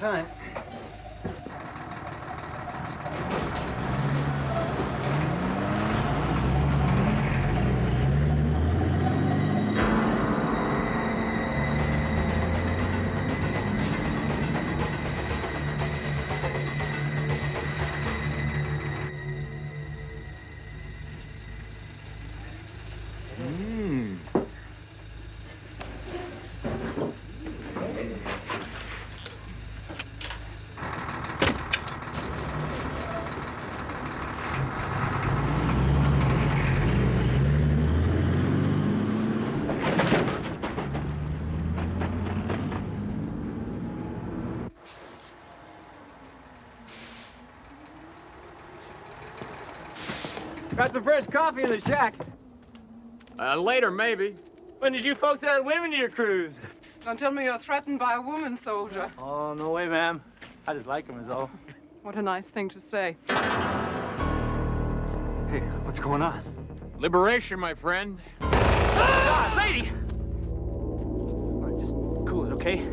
time. Got some fresh coffee in the shack. Later, maybe. When did you folks add women to your cruise? Don't tell me you're threatened by a woman, soldier. Oh, no way, ma'am. I just like them is all. What a nice thing to say. Hey, what's going on? Liberation, my friend. Ah, lady! All right, just cool it, okay?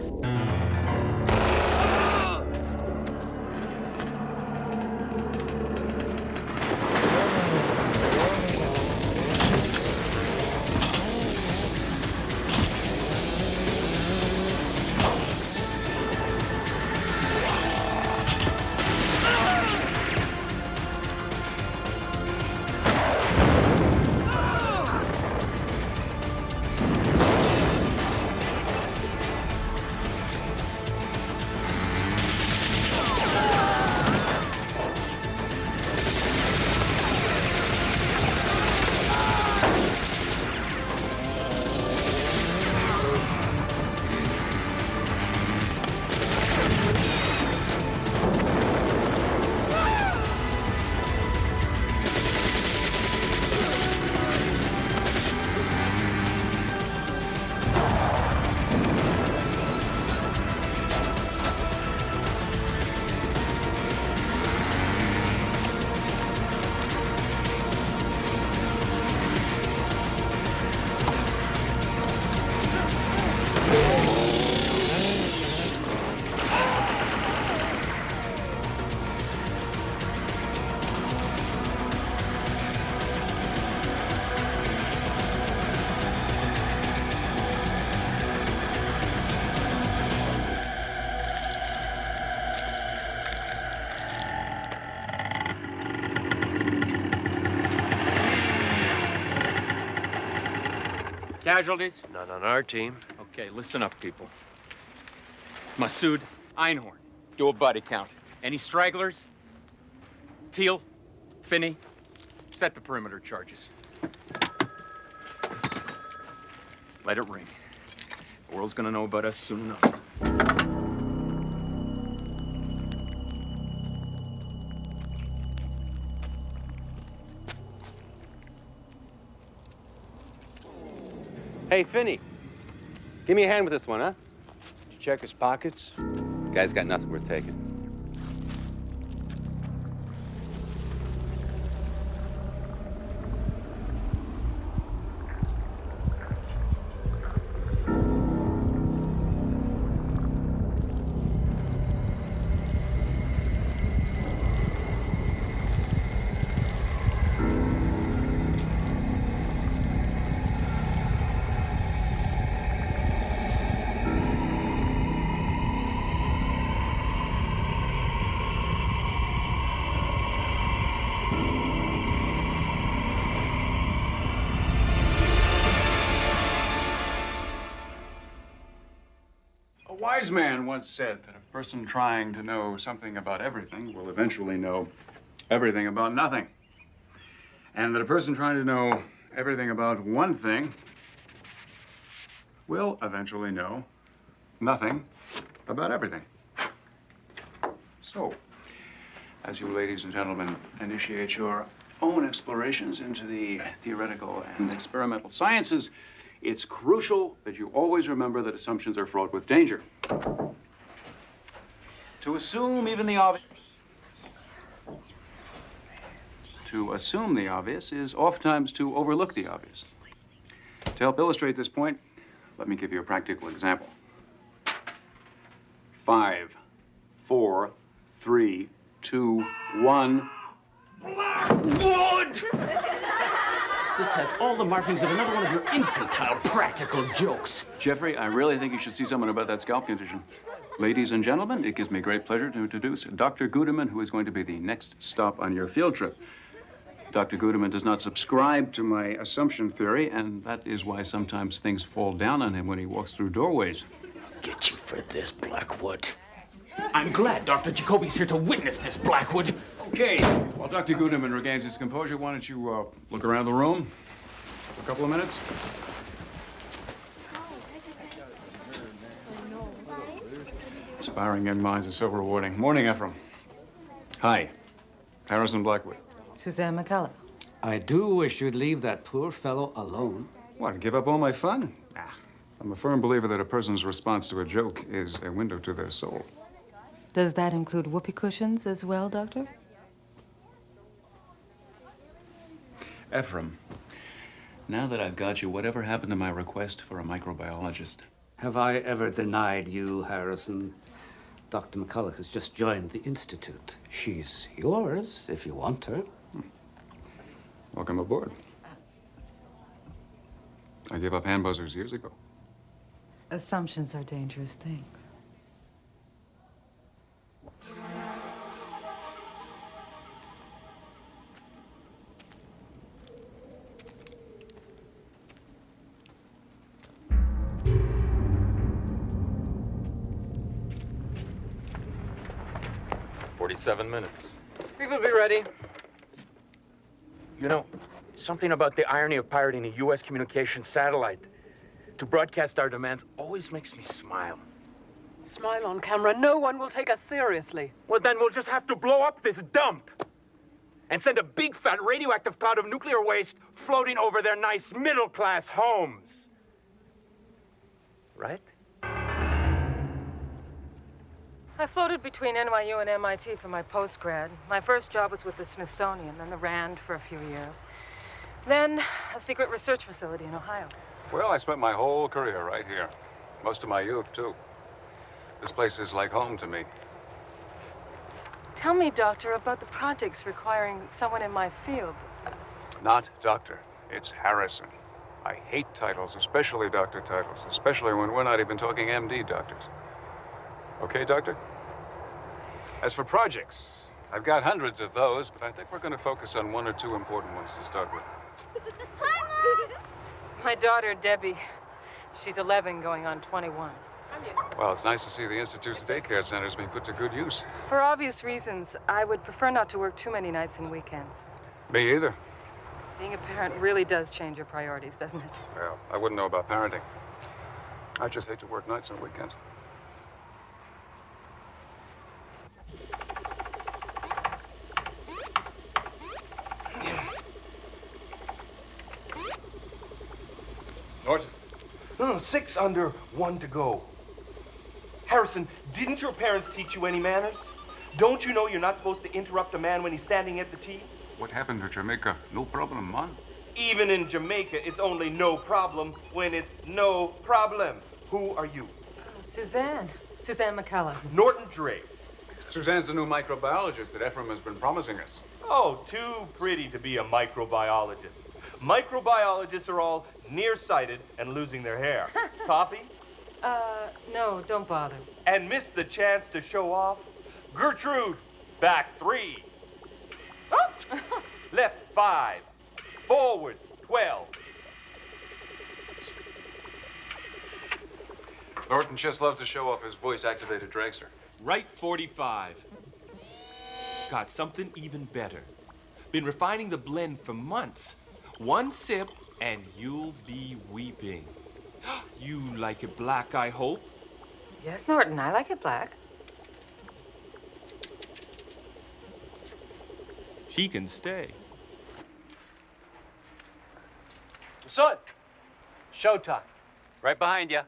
Casualties? Not on our team. Okay, listen up, people. Masood, Einhorn. Do a body count. Any stragglers? Teal? Finney? Set the perimeter charges. Let it ring. The world's gonna know about us soon enough. Hey, Finney. Give me a hand with this one, huh? Did you check his pockets? Guy's got nothing worth taking. A wise man once said that a person trying to know something about everything will eventually know everything about nothing. And that a person trying to know everything about one thing will eventually know nothing about everything. So, as you ladies and gentlemen initiate your own explorations into the theoretical and experimental sciences, it's crucial that you always remember that assumptions are fraught with danger. To assume even the obvious. To assume the obvious is oftentimes to overlook the obvious. To help illustrate this point, let me give you a practical example. 5 4, 3, 2, 1. Wood! This has all the markings of another one of your infantile practical jokes. Jeffrey, I really think you should see someone about that scalp condition. Ladies and gentlemen, it gives me great pleasure to introduce Dr. Gudeman, who is going to be the next stop on your field trip. Dr. Gudeman does not subscribe to my assumption theory, and that is why sometimes things fall down on him when he walks through doorways. Get you for this, Blackwood. I'm glad Dr. Jacoby's here to witness this, Blackwood. Okay, while Dr. Gudeman regains his composure, why don't you look around the room for a couple of minutes? Inspiring young minds is so rewarding. Morning, Ephraim. Hi, Harrison Blackwood. Suzanne McCullough. I do wish you'd leave that poor fellow alone. What, give up all my fun? I'm a firm believer that a person's response to a joke is a window to their soul. Does that include whoopee cushions as well, Doctor? Ephraim, now that I've got you, whatever happened to my request for a microbiologist? Have I ever denied you, Harrison? Dr. McCullough has just joined the Institute. She's yours, if you want her. Welcome aboard. I gave up hand buzzers years ago. Assumptions are dangerous things. Minutes. We will be ready. You know, something about the irony of pirating a U.S. communications satellite to broadcast our demands always makes me smile. Smile on camera. No one will take us seriously. Well, then we'll just have to blow up this dump and send a big, fat, radioactive cloud of nuclear waste floating over their nice middle-class homes. Right? I floated between NYU and MIT for my postgrad. My first job was with the Smithsonian, then the RAND for a few years. Then a secret research facility in Ohio. Well, I spent my whole career right here. Most of my youth, too. This place is like home to me. Tell me, Doctor, about the projects requiring someone in my field. Not doctor. It's Harrison. I hate titles, especially doctor titles, especially when we're not even talking MD doctors. Okay, doctor? As for projects, I've got hundreds of those, but I think we're going to focus on one or two important ones to start with. My daughter, Debbie. She's 11, going on 21. Well, it's nice to see the Institute's daycare centers being put to good use. For obvious reasons, I would prefer not to work too many nights and weekends. Me either. Being a parent really does change your priorities, doesn't it? Well, I wouldn't know about parenting. I just hate to work nights and weekends. Norton. No, 6 under, 1 to go. Harrison, didn't your parents teach you any manners? Don't you know you're not supposed to interrupt a man when he's standing at the tee? What happened to Jamaica? No problem, man. Even in Jamaica, it's only no problem when it's no problem. Who are you? Suzanne. Suzanne McCullough. Norton Drake. Suzanne's the new microbiologist that Ephraim has been promising us. Oh, too pretty to be a microbiologist. Microbiologists are all nearsighted and losing their hair. Coffee? No, don't bother. And missed the chance to show off? Gertrude, back 3. Oh! Left 5. Forward 12. Norton just loved to show off his voice-activated dragster. Right 45. Got something even better. Been refining the blend for months. One sip and you'll be weeping. You like it black, I hope? Yes, Norton, I like it black. She can stay. Son, showtime. Right behind you.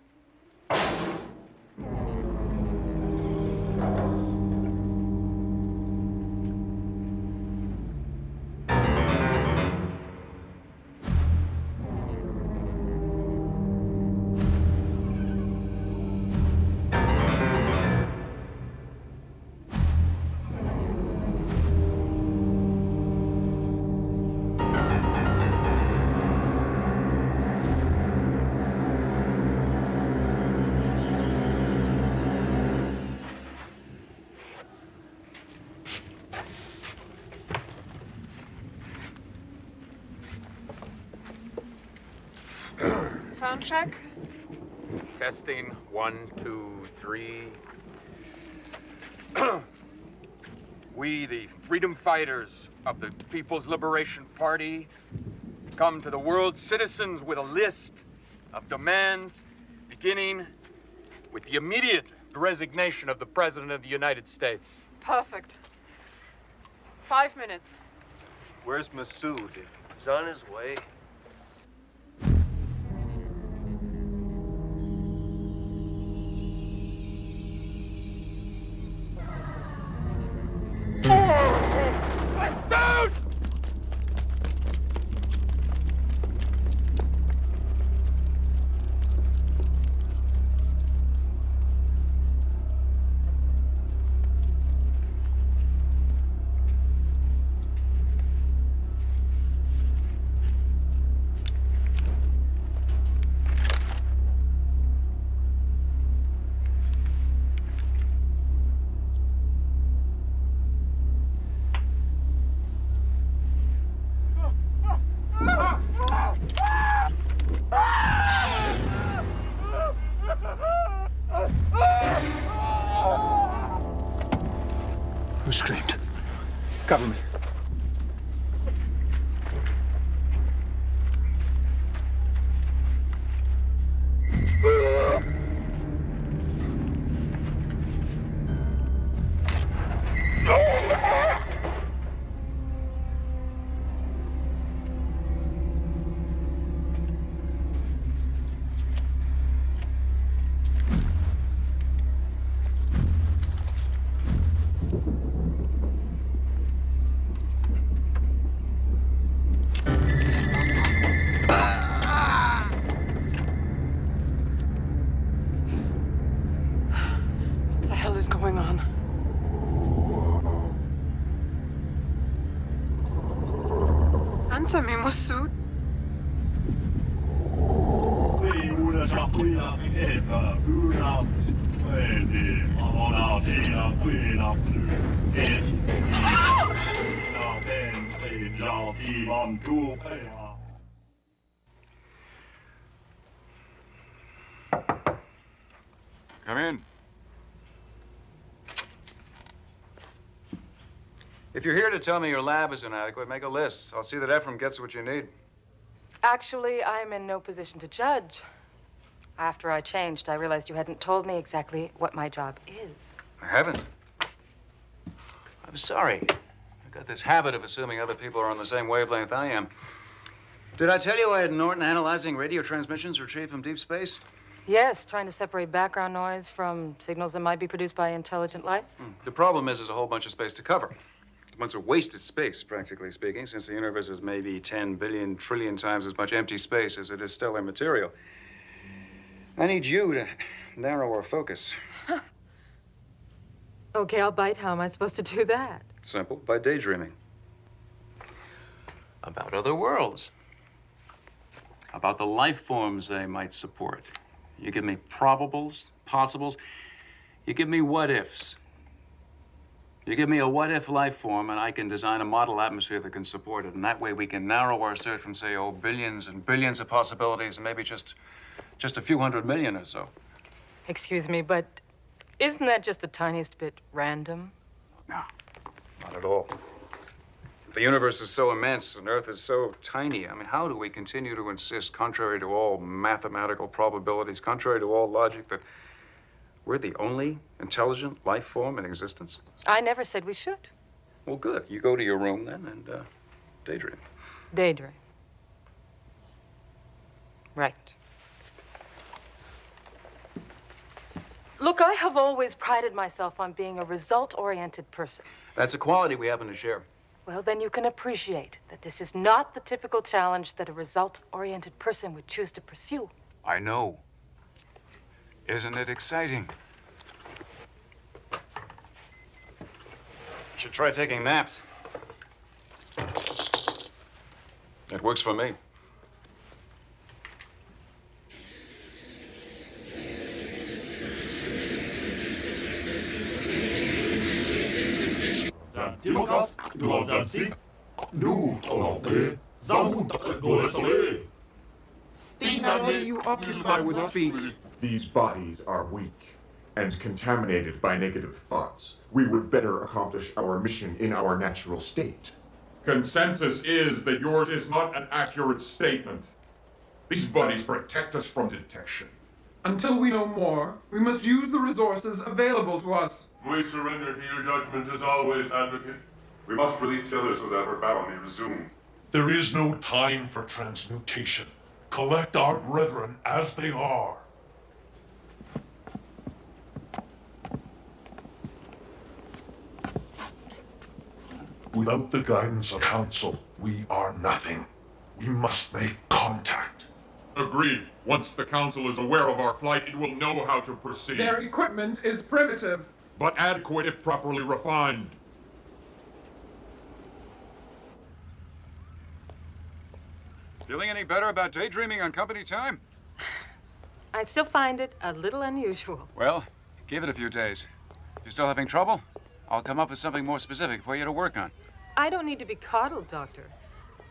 Sound check? Testing, 1, 2, 3. We, the freedom fighters of the People's Liberation Party, come to the world's citizens with a list of demands, beginning with the immediate resignation of the President of the United States. Perfect. 5 minutes. Where's Masood? He's on his way. Masood! Who screamed? Cover me. What the hell is going on? Answer me, Masood. Come in. If you're here to tell me your lab is inadequate, make a list. I'll see that Ephraim gets what you need. Actually, I'm in no position to judge. After I changed, I realized you hadn't told me exactly what my job is. I haven't. I'm sorry. I've got this habit of assuming other people are on the same wavelength I am. Did I tell you I had Norton analyzing radio transmissions retrieved from deep space? Yes, trying to separate background noise from signals that might be produced by intelligent life. The problem is there's a whole bunch of space to cover. A bunch of wasted space, practically speaking, since the universe is maybe 10 billion trillion times as much empty space as it is stellar material. I need you to narrow our focus. Okay, I'll bite. How am I supposed to do that? Simple, by daydreaming. About other worlds. About the life forms they might support. You give me probables, possibles. You give me what-ifs. You give me a what-if life form, and I can design a model atmosphere that can support it. And that way we can narrow our search from, say, billions and billions of possibilities, and maybe just a few 100 million or so. Excuse me, but isn't that just the tiniest bit random? No, not at all. The universe is so immense and Earth is so tiny. I mean, how do we continue to insist, contrary to all mathematical probabilities, contrary to all logic, that we're the only intelligent life form in existence? I never said we should. Well, good. You go to your room then and daydream. Daydream. Right. Look, I have always prided myself on being a result-oriented person. That's a quality we happen to share. Well, then you can appreciate that this is not the typical challenge that a result-oriented person would choose to pursue. I know. Isn't it exciting? You should try taking naps. It works for me. Steve personality you occupy would speak. These bodies are weak and contaminated by negative thoughts. We would better accomplish our mission in our natural state. Consensus is that yours is not an accurate statement. These bodies protect us from detection. Until we know more, we must use the resources available to us. We surrender to your judgment as always, Advocate. We must release the others so that our battle may resume. There is no time for transmutation. Collect our brethren as they are. Without the guidance of council, we are nothing. We must make contact. Agreed. Once the council is aware of our plight, it will know how to proceed. Their equipment is primitive, but adequate if properly refined. Feeling any better about daydreaming on company time? I'd still find it a little unusual. Well, give it a few days. If you're still having trouble, I'll come up with something more specific for you to work on. I don't need to be coddled, Doctor.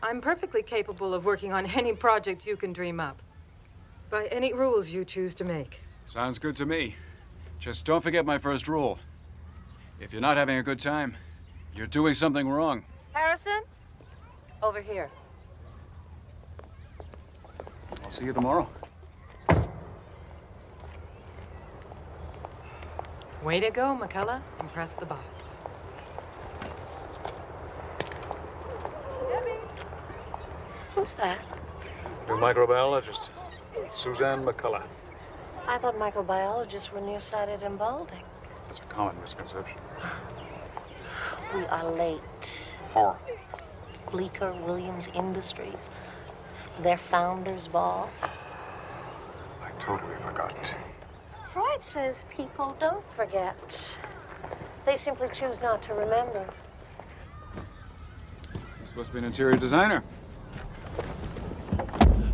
I'm perfectly capable of working on any project you can dream up. By any rules you choose to make. Sounds good to me. Just don't forget my first rule. If you're not having a good time, you're doing something wrong. Harrison? Over here. I'll see you tomorrow. Way to go, McCullough. Impress the boss. Who's that? New microbiologist, Suzanne McCullough. I thought microbiologists were nearsighted and balding. That's a common misconception. We are late. For? Bleecker Williams Industries. Their founders' ball. I totally forgot. Freud says people don't forget. They simply choose not to remember. You're supposed to be an interior designer.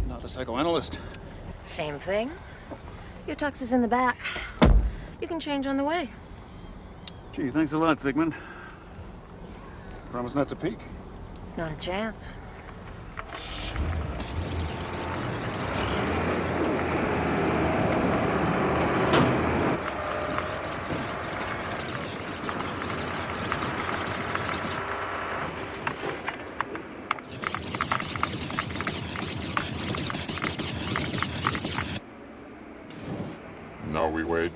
Not a psychoanalyst. Same thing. Your tux is in the back. You can change on the way. Gee, thanks a lot, Sigmund. Promise not to peek. Not a chance. Now we wait.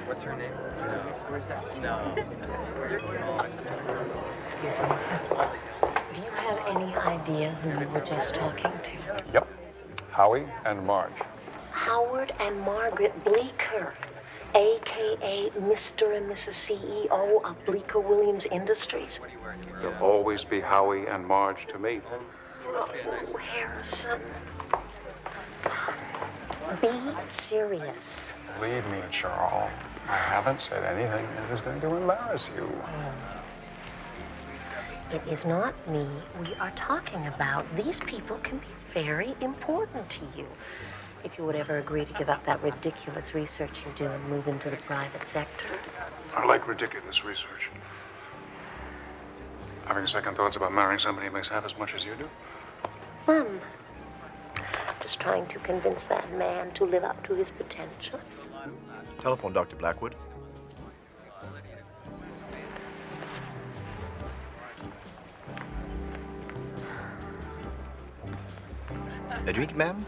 What's her name? Where's that? No. Excuse me. Do you have any idea who you were just talking to? Yep. Howie and Marge. Howard and Margaret Bleecker, a.k.a. Mr. and Mrs. CEO of Bleecker Williams Industries. There'll always be Howie and Marge to me. Oh, Harrison. Be serious. Believe me, Charles. I haven't said anything that is going to embarrass you. It is not me we are talking about. These people can be very important to you. If you would ever agree to give up that ridiculous research you do and move into the private sector. I like ridiculous research. Having second thoughts about marrying somebody who makes half as much as you do? Just trying to convince that man to live up to his potential. Telephone, Dr. Blackwood. A drink, ma'am?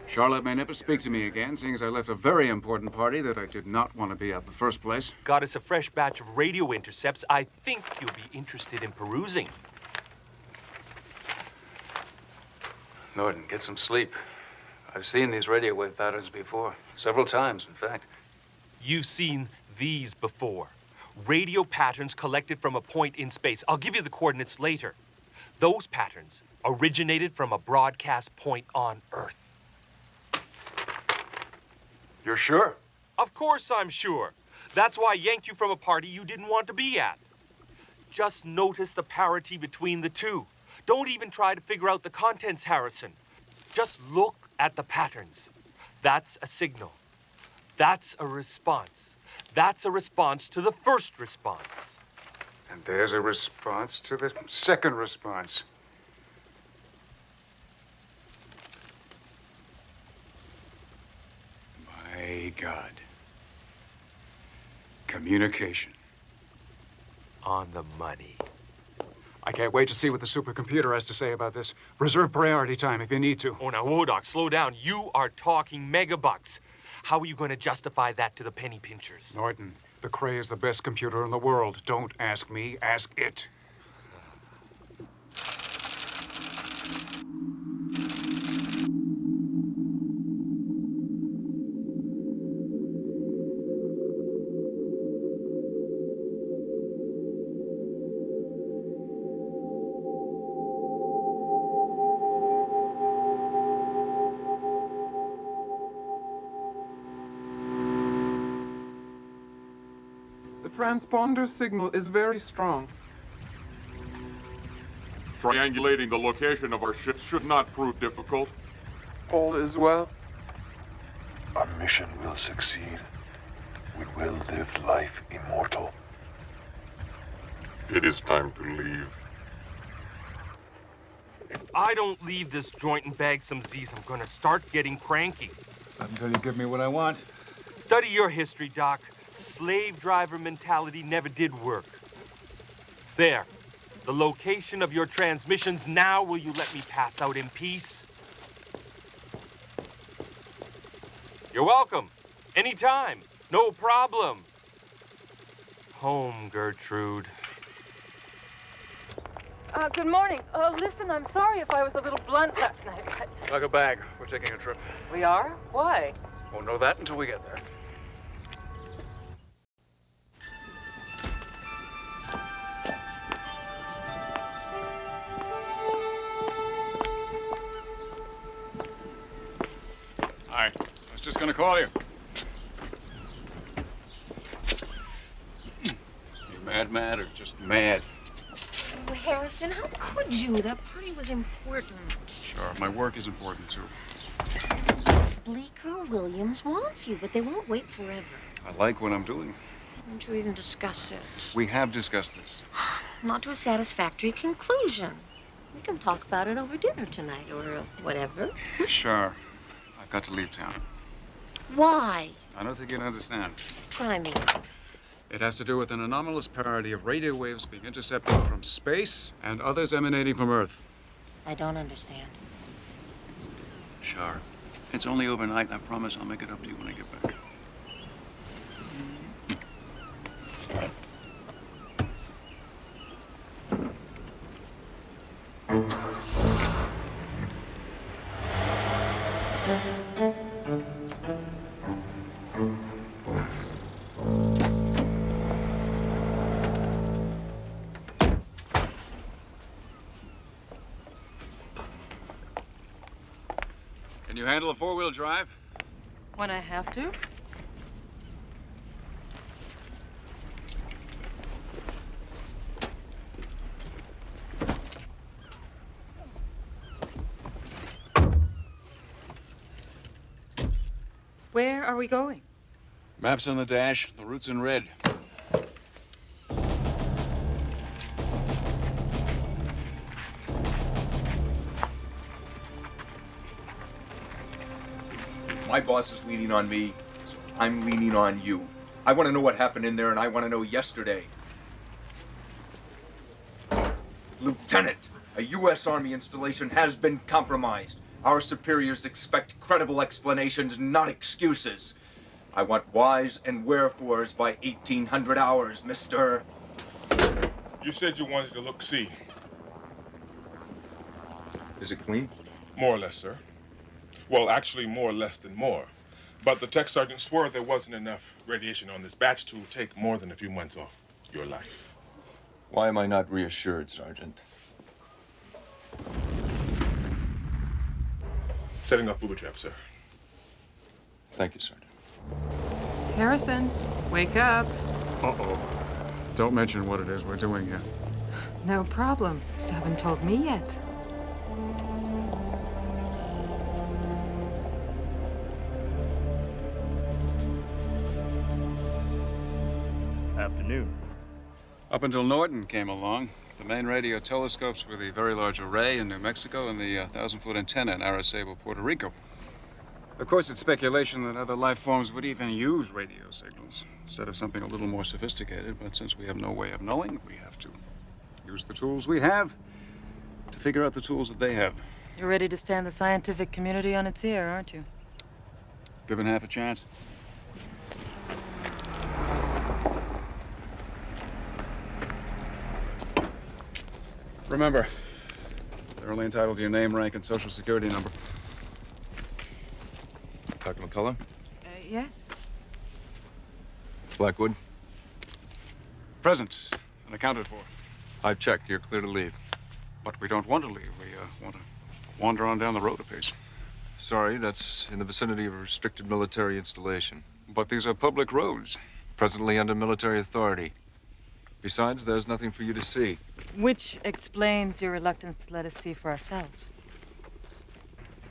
Charlotte may never speak to me again, seeing as I left a very important party that I did not want to be at in the first place. Got us a fresh batch of radio intercepts I think you'll be interested in perusing. Norton, get some sleep. I've seen these radio wave patterns before. Several times, in fact. You've seen these before. Radio patterns collected from a point in space. I'll give you the coordinates later. Those patterns originated from a broadcast point on Earth. You're sure? Of course I'm sure. That's why I yanked you from a party you didn't want to be at. Just notice the parity between the two. Don't even try to figure out the contents, Harrison. Just look at the patterns. That's a signal. That's a response. That's a response to the first response. And there's a response to the second response. My God. Communication. On the money. I can't wait to see what the supercomputer has to say about this. Reserve priority time if you need to. Oh, now, Wodoc, slow down. You are talking megabucks. How are you going to justify that to the penny pinchers? Norton, the Cray is the best computer in the world. Don't ask me, ask it. The transponder signal is very strong. Triangulating the location of our ships should not prove difficult. All is well. Our mission will succeed. We will live life immortal. It is time to leave. If I don't leave this joint and bag some Z's, I'm gonna start getting cranky. Not until you give me what I want. Study your history, Doc. Slave driver mentality never did work. There. The location of your transmissions. Now will you let me pass out in peace? You're welcome. Anytime. No problem. Home, Gertrude. Good morning. Listen, I'm sorry if I was a little blunt last night, but... Pack a bag. We're taking a trip. We are? Why? Won't know that until we get there. Hi. I was just gonna call you. You mad or just mad? Oh, Harrison, how could you? That party was important. Sure, my work is important too. Bleecker Williams wants you, but they won't wait forever. I like what I'm doing. Why don't you even discuss it? We have discussed this. Not to a satisfactory conclusion. We can talk about it over dinner tonight or whatever. Sure. I've got to leave town. Why? I don't think you'd understand. Try me. It has to do with an anomalous parity of radio waves being intercepted from space and others emanating from Earth. I don't understand. Sure. It's only overnight, and I promise I'll make it up to you when I get back. Can you handle a four-wheel drive? When I have to? Where are we going? Maps on the dash, the route's in red. My boss is leaning on me, so I'm leaning on you. I want to know what happened in there, and I want to know yesterday. Lieutenant, a U.S. Army installation has been compromised. Our superiors expect credible explanations, not excuses. I want whys and wherefores by 1800 hours, Mr. You said you wanted to look-see. Is it clean? More or less, sir. Well, actually, more or less than more. But the tech sergeant swore there wasn't enough radiation on this batch to take more than a few months off your life. Why am I not reassured, Sergeant? Setting up booby trap, sir. Thank you, Sergeant. Harrison, wake up. Uh-oh. Don't mention what it is we're doing here. No problem. Just haven't told me yet. Afternoon. Up until Norton came along, the main radio telescopes were the Very Large Array in New Mexico and the 1,000-foot antenna in Arecibo, Puerto Rico. Of course, it's speculation that other life forms would even use radio signals instead of something a little more sophisticated, but since we have no way of knowing, we have to use the tools we have to figure out the tools that they have. You're ready to stand the scientific community on its ear, aren't you? Given half a chance. Remember, they're only entitled to your name, rank, and social security number. Dr. McCullough? Yes? Blackwood? Present and accounted for. I've checked. You're clear to leave. But we don't want to leave. We want to wander on down the road a piece. Sorry, that's in the vicinity of a restricted military installation. But these are public roads. Presently under military authority. Besides, there's nothing for you to see. Which explains your reluctance to let us see for ourselves.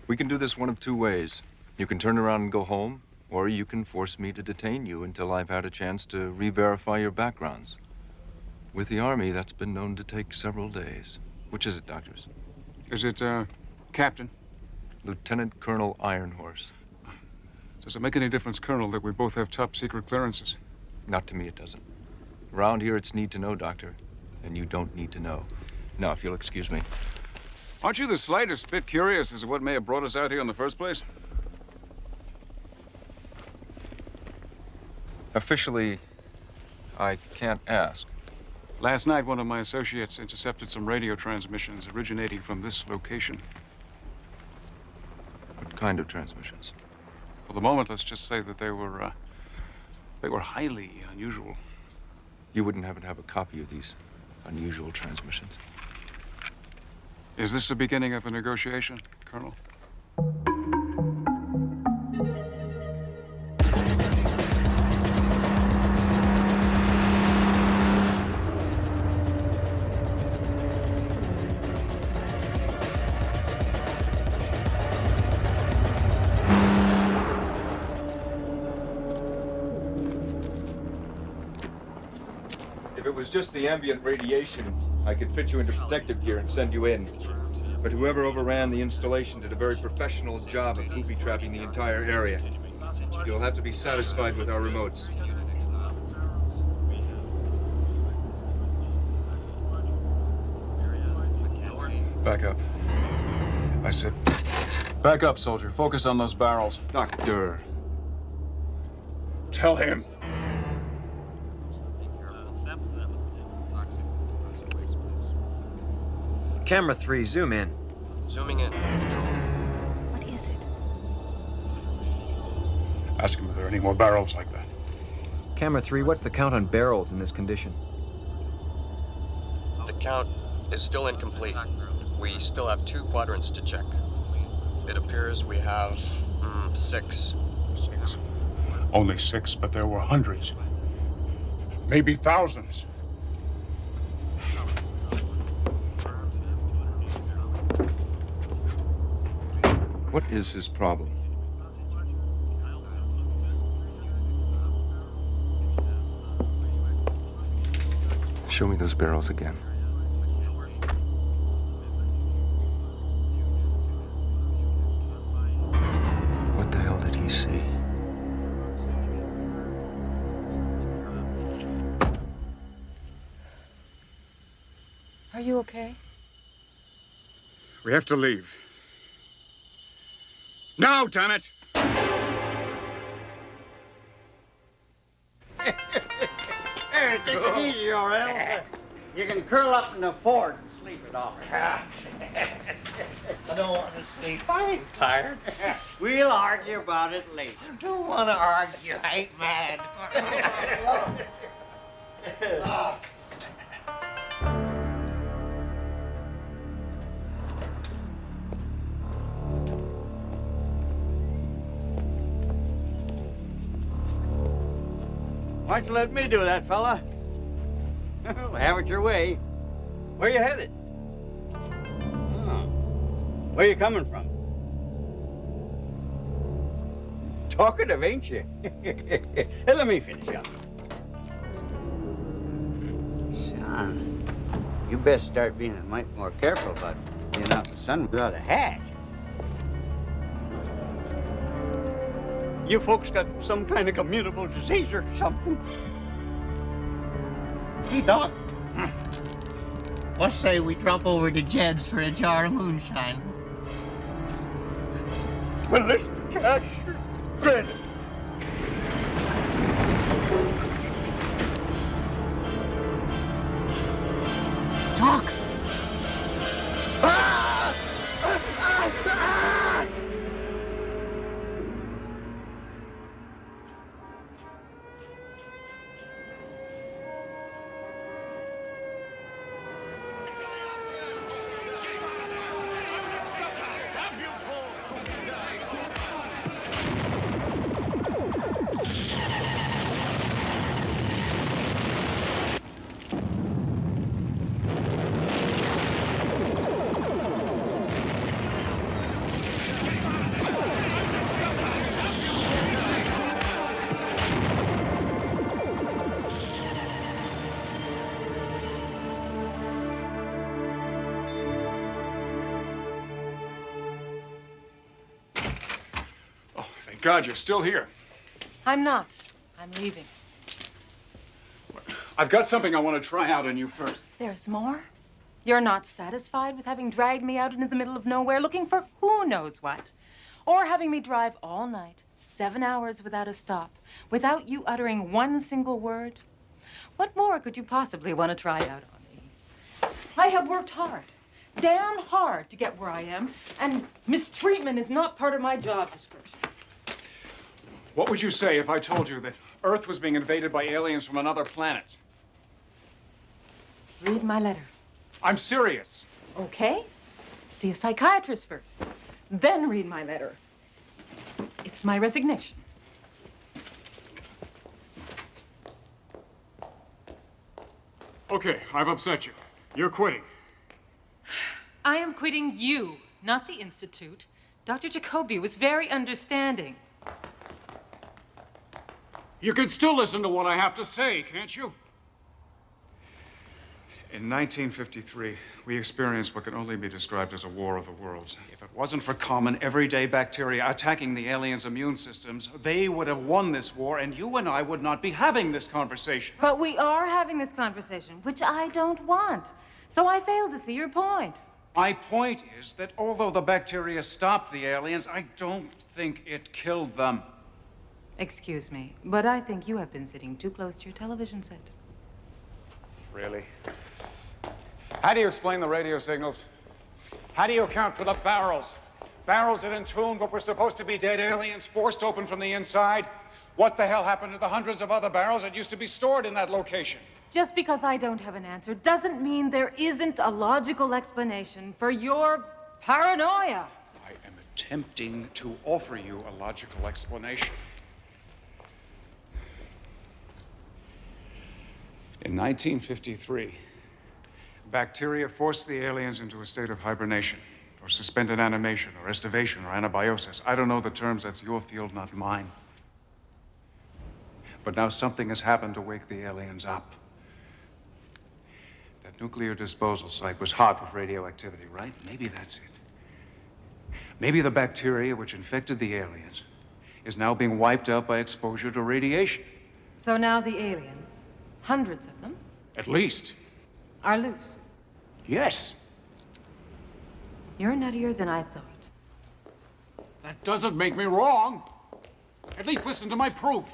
We can do this one of two ways. You can turn around and go home, or you can force me to detain you until I've had a chance to re-verify your backgrounds. With the Army, that's been known to take several days. Which is it, doctors? Is it, Captain? Lieutenant Colonel Ironhorse. Does it make any difference, Colonel, that we both have top secret clearances? Not to me, it doesn't. Around here, it's need to know, Doctor. And you don't need to know. Now, if you'll excuse me. Aren't you the slightest bit curious as to what may have brought us out here in the first place? Officially, I can't ask. Last night, one of my associates intercepted some radio transmissions originating from this location. What kind of transmissions? For the moment, let's just say that they were highly unusual. You wouldn't happen to have a copy of these unusual transmissions? Is this the beginning of a negotiation, Colonel? If it was just the ambient radiation, I could fit you into protective gear and send you in. But whoever overran the installation did a very professional job of booby-trapping the entire area. You'll have to be satisfied with our remotes. Back up. I said, back up, soldier. Focus on those barrels. Doctor. Tell him. Camera 3, zoom in. Zooming in. What is it? Ask him if there are any more barrels like that. Camera 3, what's the count on barrels in this condition? The count is still incomplete. We still have 2 quadrants to check. It appears we have 6. 6. Only 6, but there were hundreds. Maybe thousands. What is his problem? Show me those barrels again. What the hell did he see? Are you okay? We have to leave. Now, damn it! Here, take it easy, Orel. You can curl up in the fort and sleep it off. I don't want to sleep. I ain't tired. We'll argue about it later. I don't want to argue. I ain't mad. Why don't you let me do that, fella? Have it your way. Where you headed? Oh. Where you coming from? Talkative, ain't you? Hey, let me finish up. John, you best start being a mite more careful about being out in the sun without a hat. You folks got some kind of communicable disease or something? Hey, Doc. Let's say we drop over to Jed's for a jar of moonshine. Well, listen, cash, granted. Doc! Thank God you're still here. I'm not. I'm leaving. I've got something I want to try out on you first. There's more? You're not satisfied with having dragged me out into the middle of nowhere looking for who knows what? Or having me drive all night, 7 hours without a stop, without you uttering one single word? What more could you possibly want to try out on me? I have worked hard, damn hard to get where I am, and mistreatment is not part of my job description. What would you say if I told you that Earth was being invaded by aliens from another planet? Read my letter. I'm serious. Okay. See a psychiatrist first. Then read my letter. It's my resignation. Okay, I've upset you. You're quitting. I am quitting you, not the Institute. Dr. Jacoby was very understanding. You can still listen to what I have to say, can't you? In 1953, we experienced what can only be described as a war of the worlds. If it wasn't for common, everyday bacteria attacking the aliens' immune systems, they would have won this war, and you and I would not be having this conversation. But we are having this conversation, which I don't want. So I fail to see your point. My point is that although the bacteria stopped the aliens, I don't think it killed them. Excuse me, but I think you have been sitting too close to your television set. Really? How do you explain the radio signals? How do you account for the barrels? Barrels that entombed what were supposed to be dead aliens, forced open from the inside? What the hell happened to the hundreds of other barrels that used to be stored in that location? Just because I don't have an answer doesn't mean there isn't a logical explanation for your paranoia. I am attempting to offer you a logical explanation. In 1953, bacteria forced the aliens into a state of hibernation, or suspended animation, or estivation, or anabiosis. I don't know the terms, that's your field, not mine. But now something has happened to wake the aliens up. That nuclear disposal site was hot with radioactivity, right? Maybe that's it. Maybe the bacteria which infected the aliens is now being wiped out by exposure to radiation. So now the aliens, hundreds of them, At least. are loose. Yes. You're nuttier than I thought. That doesn't make me wrong. At least listen to my proof.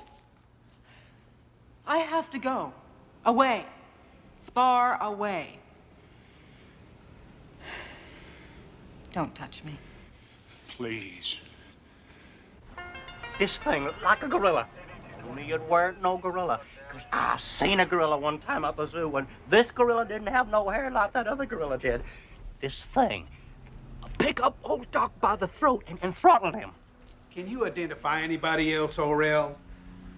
I have to go. Away. Far away. Don't touch me. Please. This thing looked like a gorilla. Only it weren't no gorilla. Because I seen a gorilla one time at the zoo, and this gorilla didn't have no hair like that other gorilla did. This thing pick up old Doc by the throat and throttle him. Can you identify anybody else, Orel?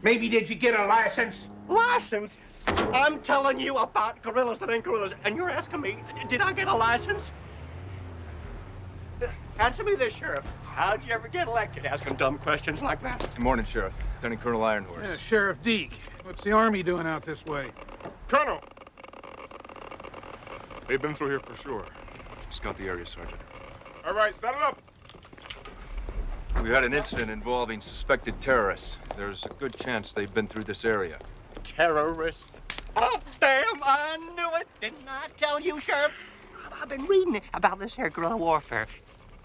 Maybe did you get a license? License? I'm telling you about gorillas that ain't gorillas, and you're asking me, did I get a license? Answer me this, Sheriff. How'd you ever get elected asking dumb questions like that? Good morning, Sheriff. Lieutenant Colonel Ironhorse. Sheriff Deke. What's the Army doing out this way? Colonel, They've been through here for sure. Scout the area, Sergeant. All right, saddle up. We had an incident involving suspected terrorists. There's a good chance they've been through this area. Terrorists? Oh, damn, I knew it. Didn't I tell you, Sheriff? I've been reading about this here guerrilla warfare.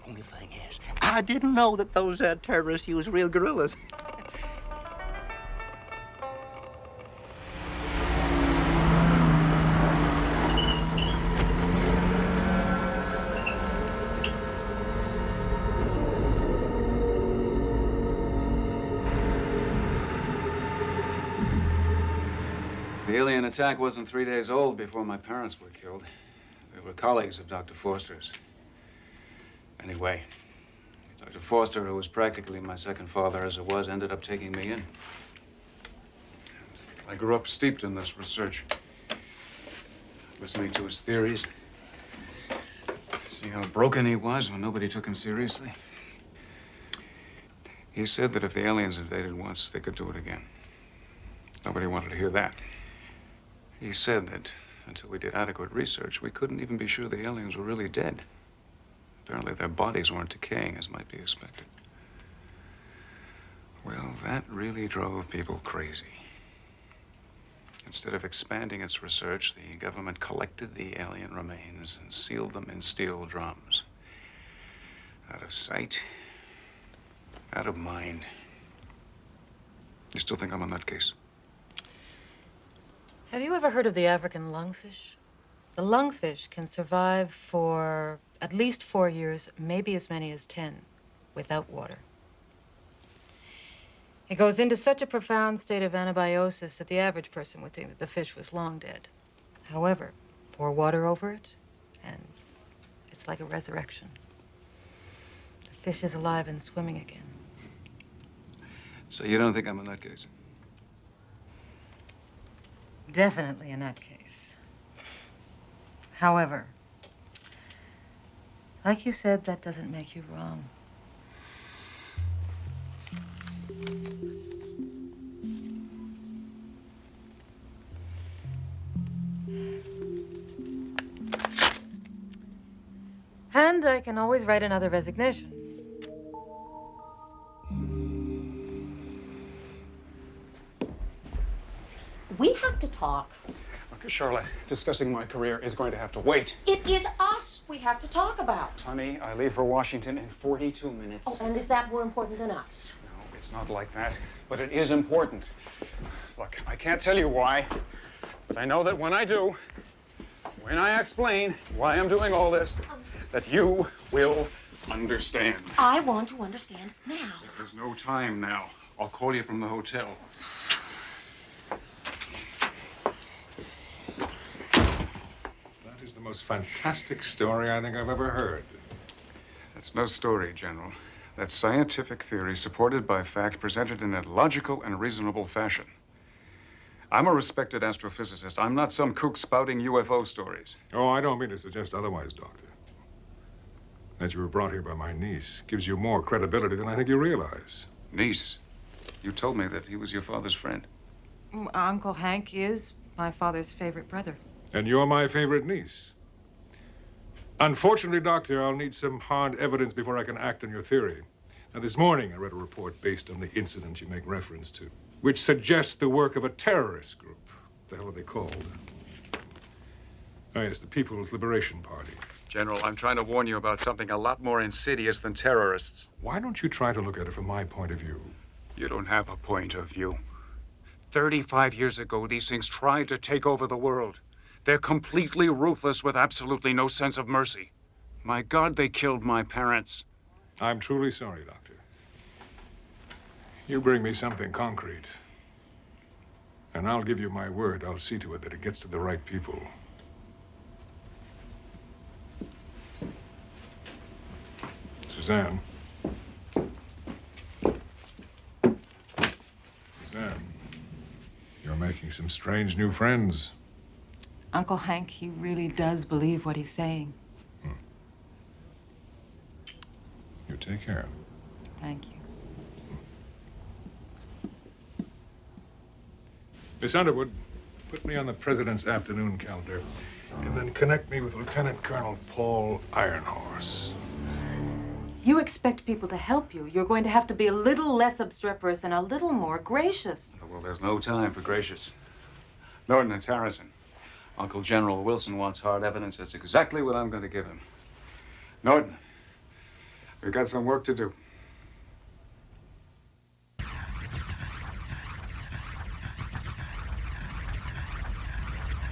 Only thing is, I didn't know that those terrorists use real guerrillas. The alien attack wasn't 3 days old before my parents were killed. They were colleagues of Dr. Forster's. Anyway, Dr. Forster, who was practically my second father as it was, ended up taking me in. I grew up steeped in this research, listening to his theories, see how broken he was when nobody took him seriously. He said that if the aliens invaded once, they could do it again. Nobody wanted to hear that. He said that until we did adequate research, we couldn't even be sure the aliens were really dead. Apparently, their bodies weren't decaying as might be expected. Well, that really drove people crazy. Instead of expanding its research, the government collected the alien remains and sealed them in steel drums. Out of sight, out of mind. You still think I'm a nutcase? Have you ever heard of the African lungfish? The lungfish can survive for at least 4 years, maybe as many as 10, without water. It goes into such a profound state of anabiosis that the average person would think that the fish was long dead. However, pour water over it, and it's like a resurrection. The fish is alive and swimming again. So you don't think I'm a nutcase? Definitely a nutcase. However, like you said, that doesn't make you wrong. And I can always write another resignation. We have to talk. Look, Charlotte, discussing my career is going to have to wait. It is us we have to talk about. Honey, I leave for Washington in 42 minutes. Oh, and is that more important than us? No, it's not like that, but it is important. Look, I can't tell you why, but I know that when I do, when I explain why I'm doing all this, that you will understand. I want to understand now. There's no time now. I'll call you from the hotel. That is the most fantastic story I think I've ever heard. That's no story, General. That's scientific theory supported by fact presented in a logical and reasonable fashion. I'm a respected astrophysicist. I'm not some kook spouting UFO stories. Oh, I don't mean to suggest otherwise, Doctor. That you were brought here by my niece gives you more credibility than I think you realize. Niece? You told me that he was your father's friend. Uncle Hank is my father's favorite brother. And you're my favorite niece. Unfortunately, Doctor, I'll need some hard evidence before I can act on your theory. Now, this morning I read a report based on the incident you make reference to, which suggests the work of a terrorist group. What the hell are they called? Oh, yes, the People's Liberation Party. General, I'm trying to warn you about something a lot more insidious than terrorists. Why don't you try to look at it from my point of view? You don't have a point of view. 35 years ago, these things tried to take over the world. They're completely ruthless with absolutely no sense of mercy. My God, they killed my parents. I'm truly sorry, Doctor. You bring me something concrete, and I'll give you my word. I'll see to it that it gets to the right people. Suzanne. Suzanne, you're making some strange new friends. Uncle Hank, he really does believe what he's saying. You take care. Thank you. Miss Underwood, put me on the president's afternoon calendar. and then connect me with Lieutenant Colonel Paul Ironhorse. You expect people to help you. You're going to have to be a little less obstreperous and a little more gracious. Well, there's no time for gracious. Norton, it's Harrison. Uncle General Wilson wants hard evidence. That's exactly what I'm going to give him. Norton, we've got some work to do.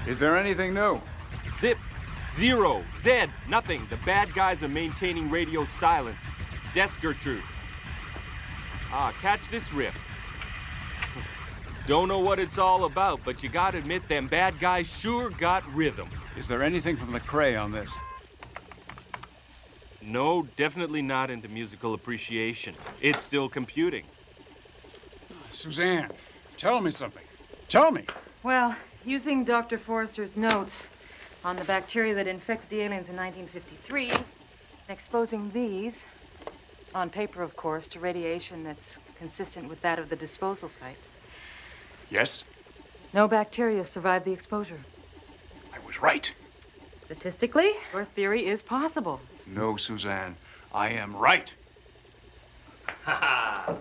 Is there anything new? Zip, zero, Zed, nothing. The bad guys are maintaining radio silence. Desk Gertrude. Catch this riff. Don't know what it's all about, but you gotta admit them bad guys sure got rhythm. Is there anything from the Cray on this? No, definitely not into musical appreciation. It's still computing. Suzanne, tell me something. Tell me. Well, using Dr. Forrester's notes on the bacteria that infected the aliens in 1953, and exposing these, on paper, of course, to radiation that's consistent with that of the disposal site. Yes? No bacteria survived the exposure. I was right. Statistically, your theory is possible. No, Suzanne. I am right. Ha ha!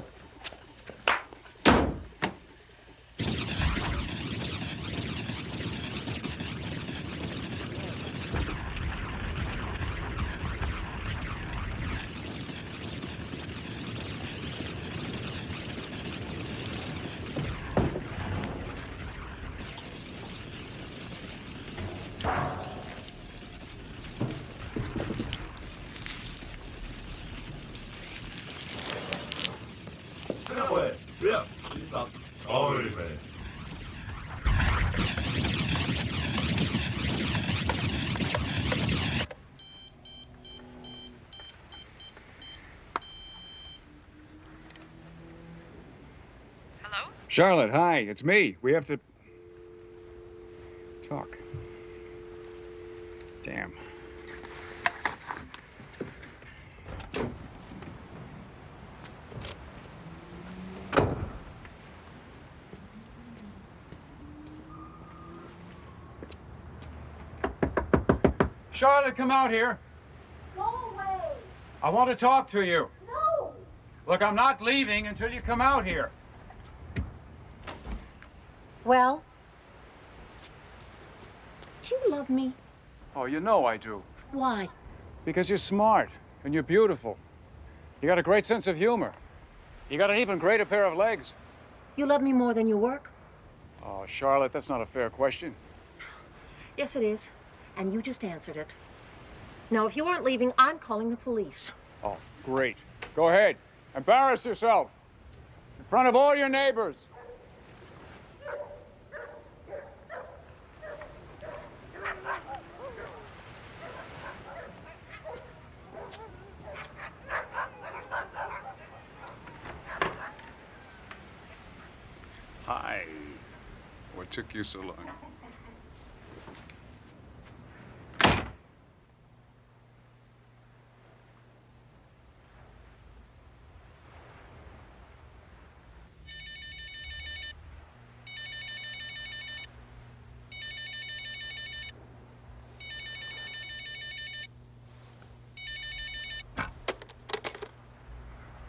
Charlotte, hi, it's me. We have to talk. Damn. Charlotte, come out here. Go away. I want to talk to you. No. Look, I'm not leaving until you come out here. Well? Do you love me? Oh, you know I do. Why? Because you're smart and you're beautiful. You got a great sense of humor. You got an even greater pair of legs. You love me more than you work? Oh, Charlotte, that's not a fair question. Yes, it is. And you just answered it. Now, if you aren't leaving, I'm calling the police. Oh, great. Go ahead. Embarrass yourself. In front of all your neighbors. Hi. What took you so long?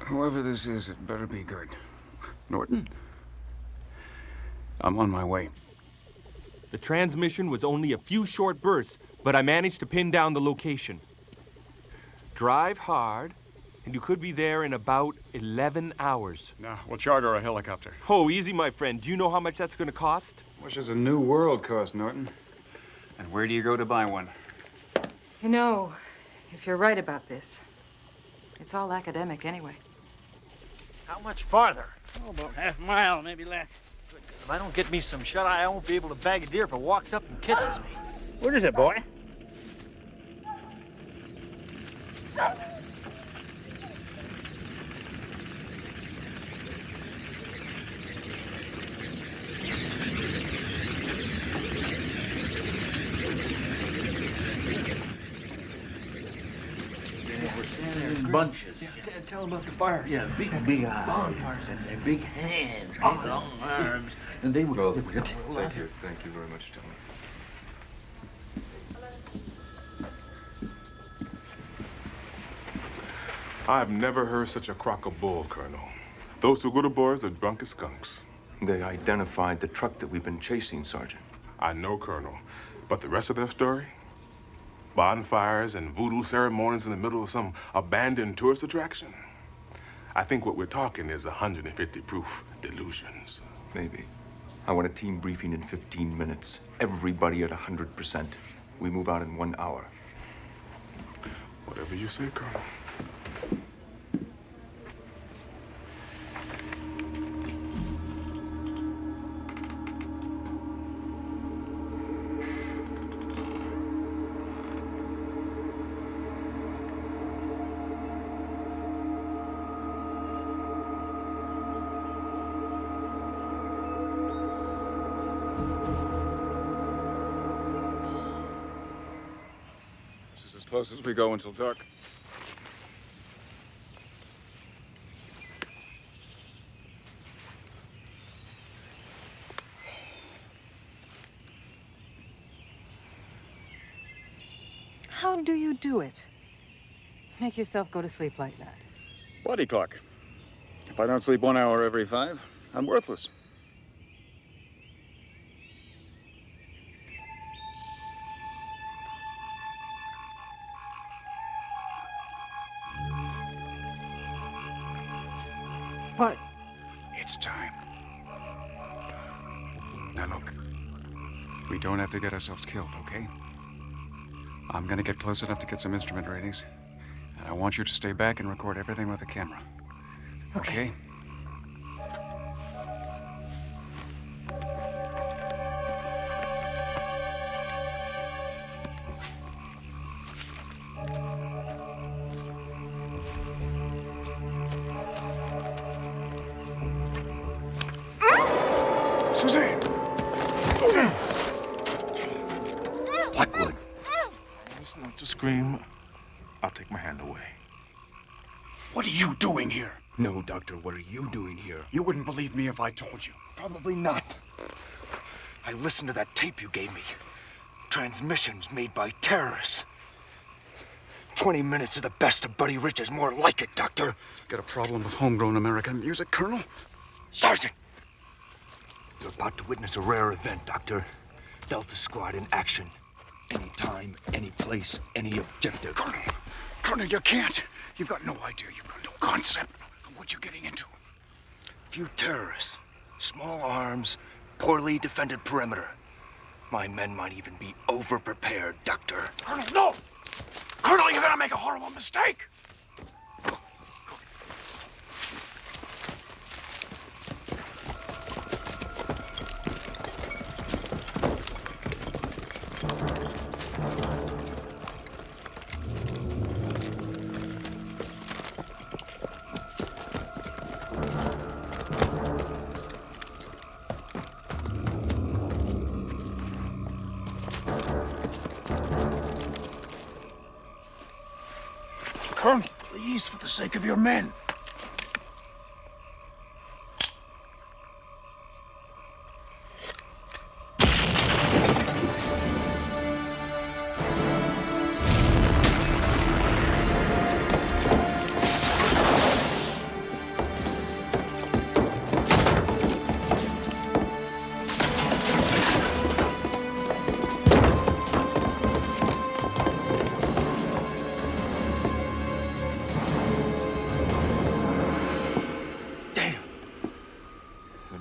Whoever this is, it better be good. Norton? I'm on my way. The transmission was only a few short bursts, but I managed to pin down the location. Drive hard, and you could be there in about 11 hours. Now, we'll charter a helicopter. Oh, easy, my friend. Do you know how much that's going to cost? What does a new world cost, Norton? And where do you go to buy one? You know, if you're right about this, it's all academic anyway. How much farther? Oh, about half a mile, maybe less. If I don't get me some shut-eye, I won't be able to bag a deer if it walks up and kisses me. What is it, boy? Bunches. Yeah, tell them about the fires. Yeah, big bonfires and big hands, long arms, and they would. Thank you very much, gentlemen. I've never heard such a crock of bull, Colonel. Those two-gooder boys are drunk as skunks. They identified the truck that we've been chasing, Sergeant. I know, Colonel. But the rest of their story? Bonfires and voodoo ceremonies in the middle of some abandoned tourist attraction? I think what we're talking is 150 proof delusions. Maybe. I want a team briefing in 15 minutes. Everybody at 100%. We move out in 1 hour. Whatever you say, Colonel. This is as close as we go until dark. How do you do it? Make yourself go to sleep like that. Body clock. If I don't sleep 1 hour every 5, I'm worthless. What? It's time. Now look, we don't have to get ourselves killed, okay? I'm gonna get close enough to get some instrument readings, and I want you to stay back and record everything with a camera. Okay? Suzanne! Blackwood. It's not to scream. I'll take my hand away. What are you doing here? No, Doctor, what are you doing here? You wouldn't believe me if I told you. Probably not. I listened to that tape you gave me. Transmissions made by terrorists. 20 minutes of the best of Buddy Rich is more like it, Doctor. Got a problem with homegrown American music, Colonel? Sergeant! You're about to witness a rare event, Doctor. Delta Squad in action. Anytime, any place, any objective. Colonel, you can't. You've got no idea. You've got no concept of what you're getting into. Few terrorists. Small arms, poorly defended perimeter. My men might even be over-prepared, Doctor. Colonel, no! Colonel, you're gonna make a horrible mistake! Colonel, please, for the sake of your men.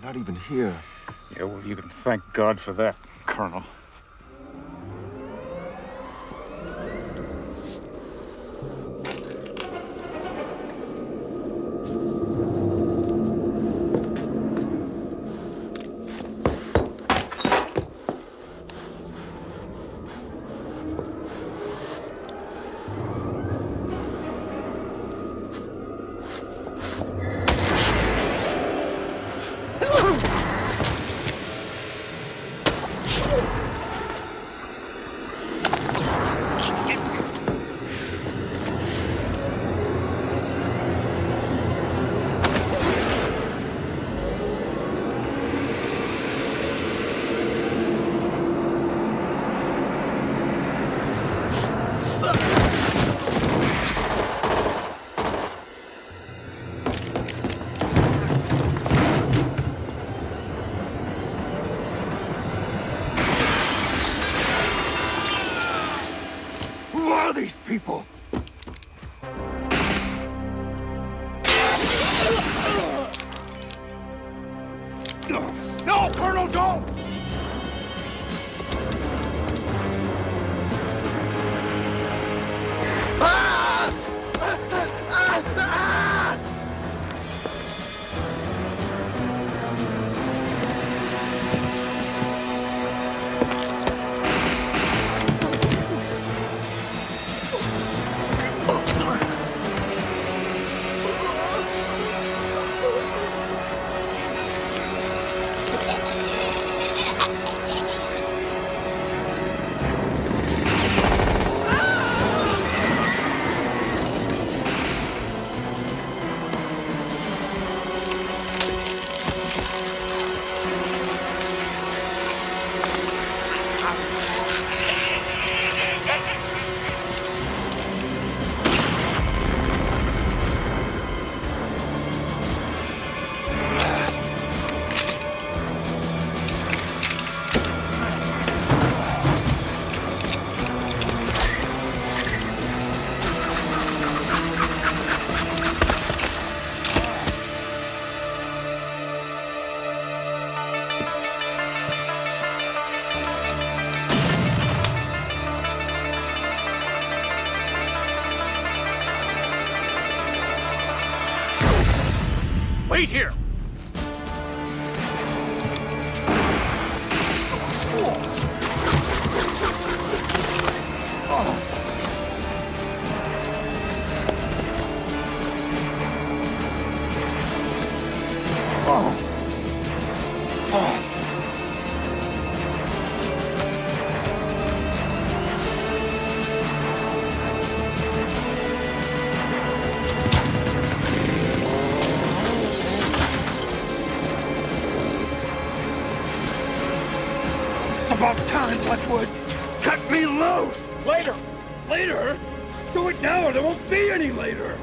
Not even here. Yeah, well, you can thank God for that, Colonel. people. No, Colonel, don't! Wait here! It's about time, Blackwood! Cut me loose! Later! Later? Do it now or there won't be any later!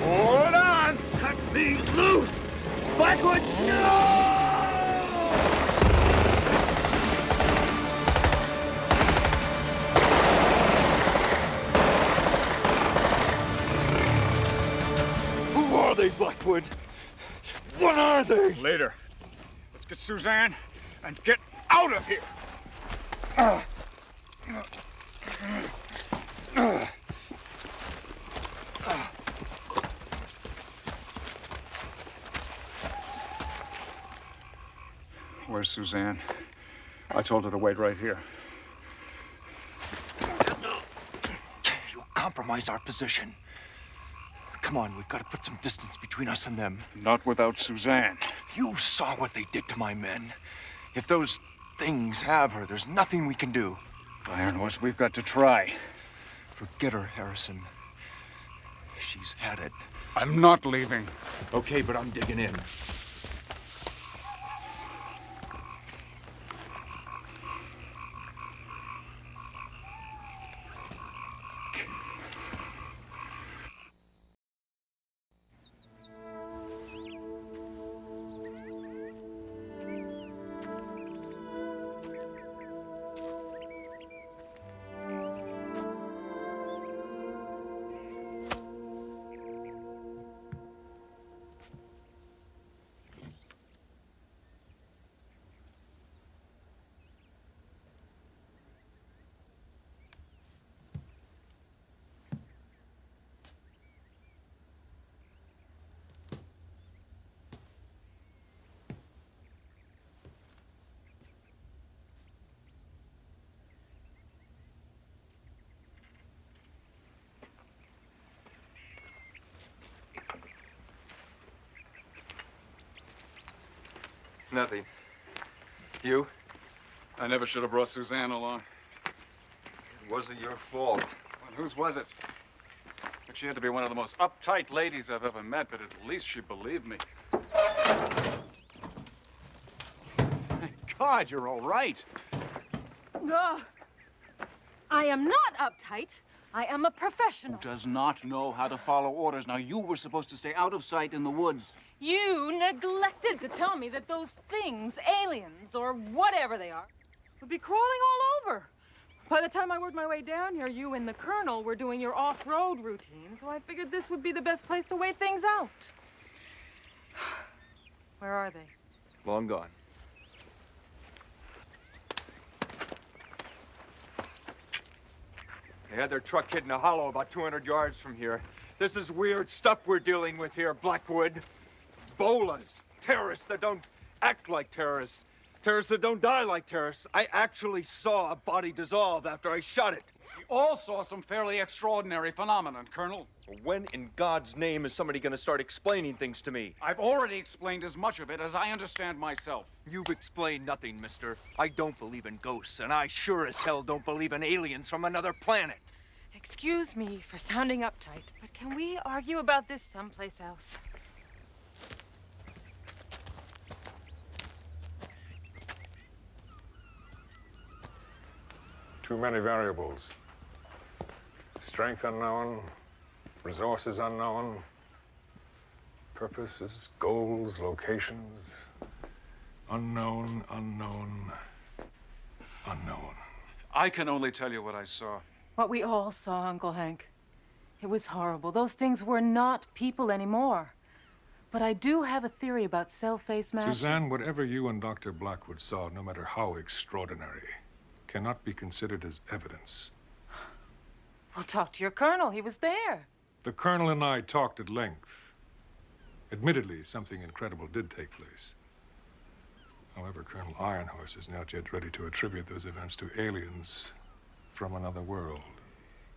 Hold on! Cut me loose! Blackwood, no! Who are they, Blackwood? What are they? Later. Let's get Suzanne and get out of here! Where's Suzanne? I told her to wait right here. You compromise our position. Come on, we've got to put some distance between us and them. Not without Suzanne. You saw what they did to my men. If those things have her, there's nothing we can do. Iron Horse, we've got to try. Forget her, Harrison. She's had it. I'm not leaving. Okay, but I'm digging in. Nothing. You? I never should have brought Suzanne along. It wasn't your fault. Well, whose was it? But she had to be one of the most uptight ladies I've ever met, but at least she believed me. Thank God you're all right. Ugh. I am not uptight. I am a professional. Does not know how to follow orders. Now, you were supposed to stay out of sight in the woods. You neglected to tell me that those things, aliens or whatever they are, would be crawling all over. By the time I worked my way down here, you and the Colonel were doing your off-road routine, so I figured this would be the best place to wait things out. Where are they? Long gone. They had their truck hid in a hollow about 200 yards from here. This is weird stuff we're dealing with here, Blackwood. Bolas. Terrorists that don't act like terrorists. Terrorists that don't die like terrorists. I actually saw a body dissolve after I shot it. We all saw some fairly extraordinary phenomenon, Colonel. When in God's name is somebody gonna start explaining things to me? I've already explained as much of it as I understand myself. You've explained nothing, mister. I don't believe in ghosts, and I sure as hell don't believe in aliens from another planet. Excuse me for sounding uptight, but can we argue about this someplace else? Too many variables. Strength unknown, resources unknown, purposes, goals, locations, unknown, unknown, unknown. I can only tell you what I saw. What we all saw, Uncle Hank. It was horrible. Those things were not people anymore. But I do have a theory about cell-face mashing. Suzanne, whatever you and Dr. Blackwood saw, no matter how extraordinary, cannot be considered as evidence. Well, talk to your colonel. He was there. The colonel and I talked at length. Admittedly, something incredible did take place. However, Colonel Ironhorse is not yet ready to attribute those events to aliens from another world.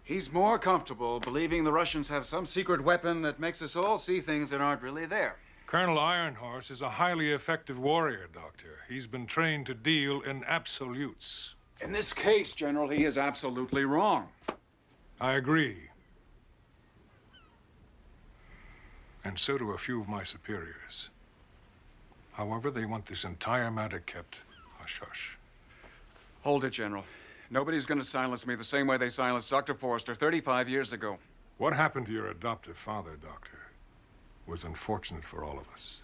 He's more comfortable believing the Russians have some secret weapon that makes us all see things that aren't really there. Colonel Ironhorse is a highly effective warrior, Doctor. He's been trained to deal in absolutes. In this case, General, he is absolutely wrong. I agree. And so do a few of my superiors. However, they want this entire matter kept hush-hush. Hold it, General. Nobody's going to silence me the same way they silenced Dr. Forrester 35 years ago. What happened to your adoptive father, Doctor, was unfortunate for all of us.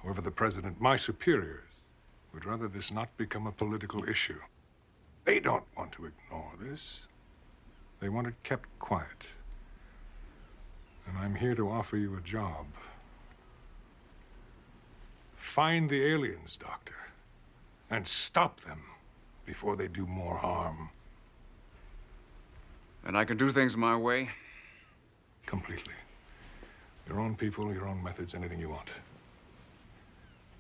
However, the President, my superiors, would rather this not become a political issue. They don't want to ignore this. They want it kept quiet. And I'm here to offer you a job. Find the aliens, Doctor, and stop them before they do more harm. And I can do things my way? Completely. Your own people, your own methods, anything you want.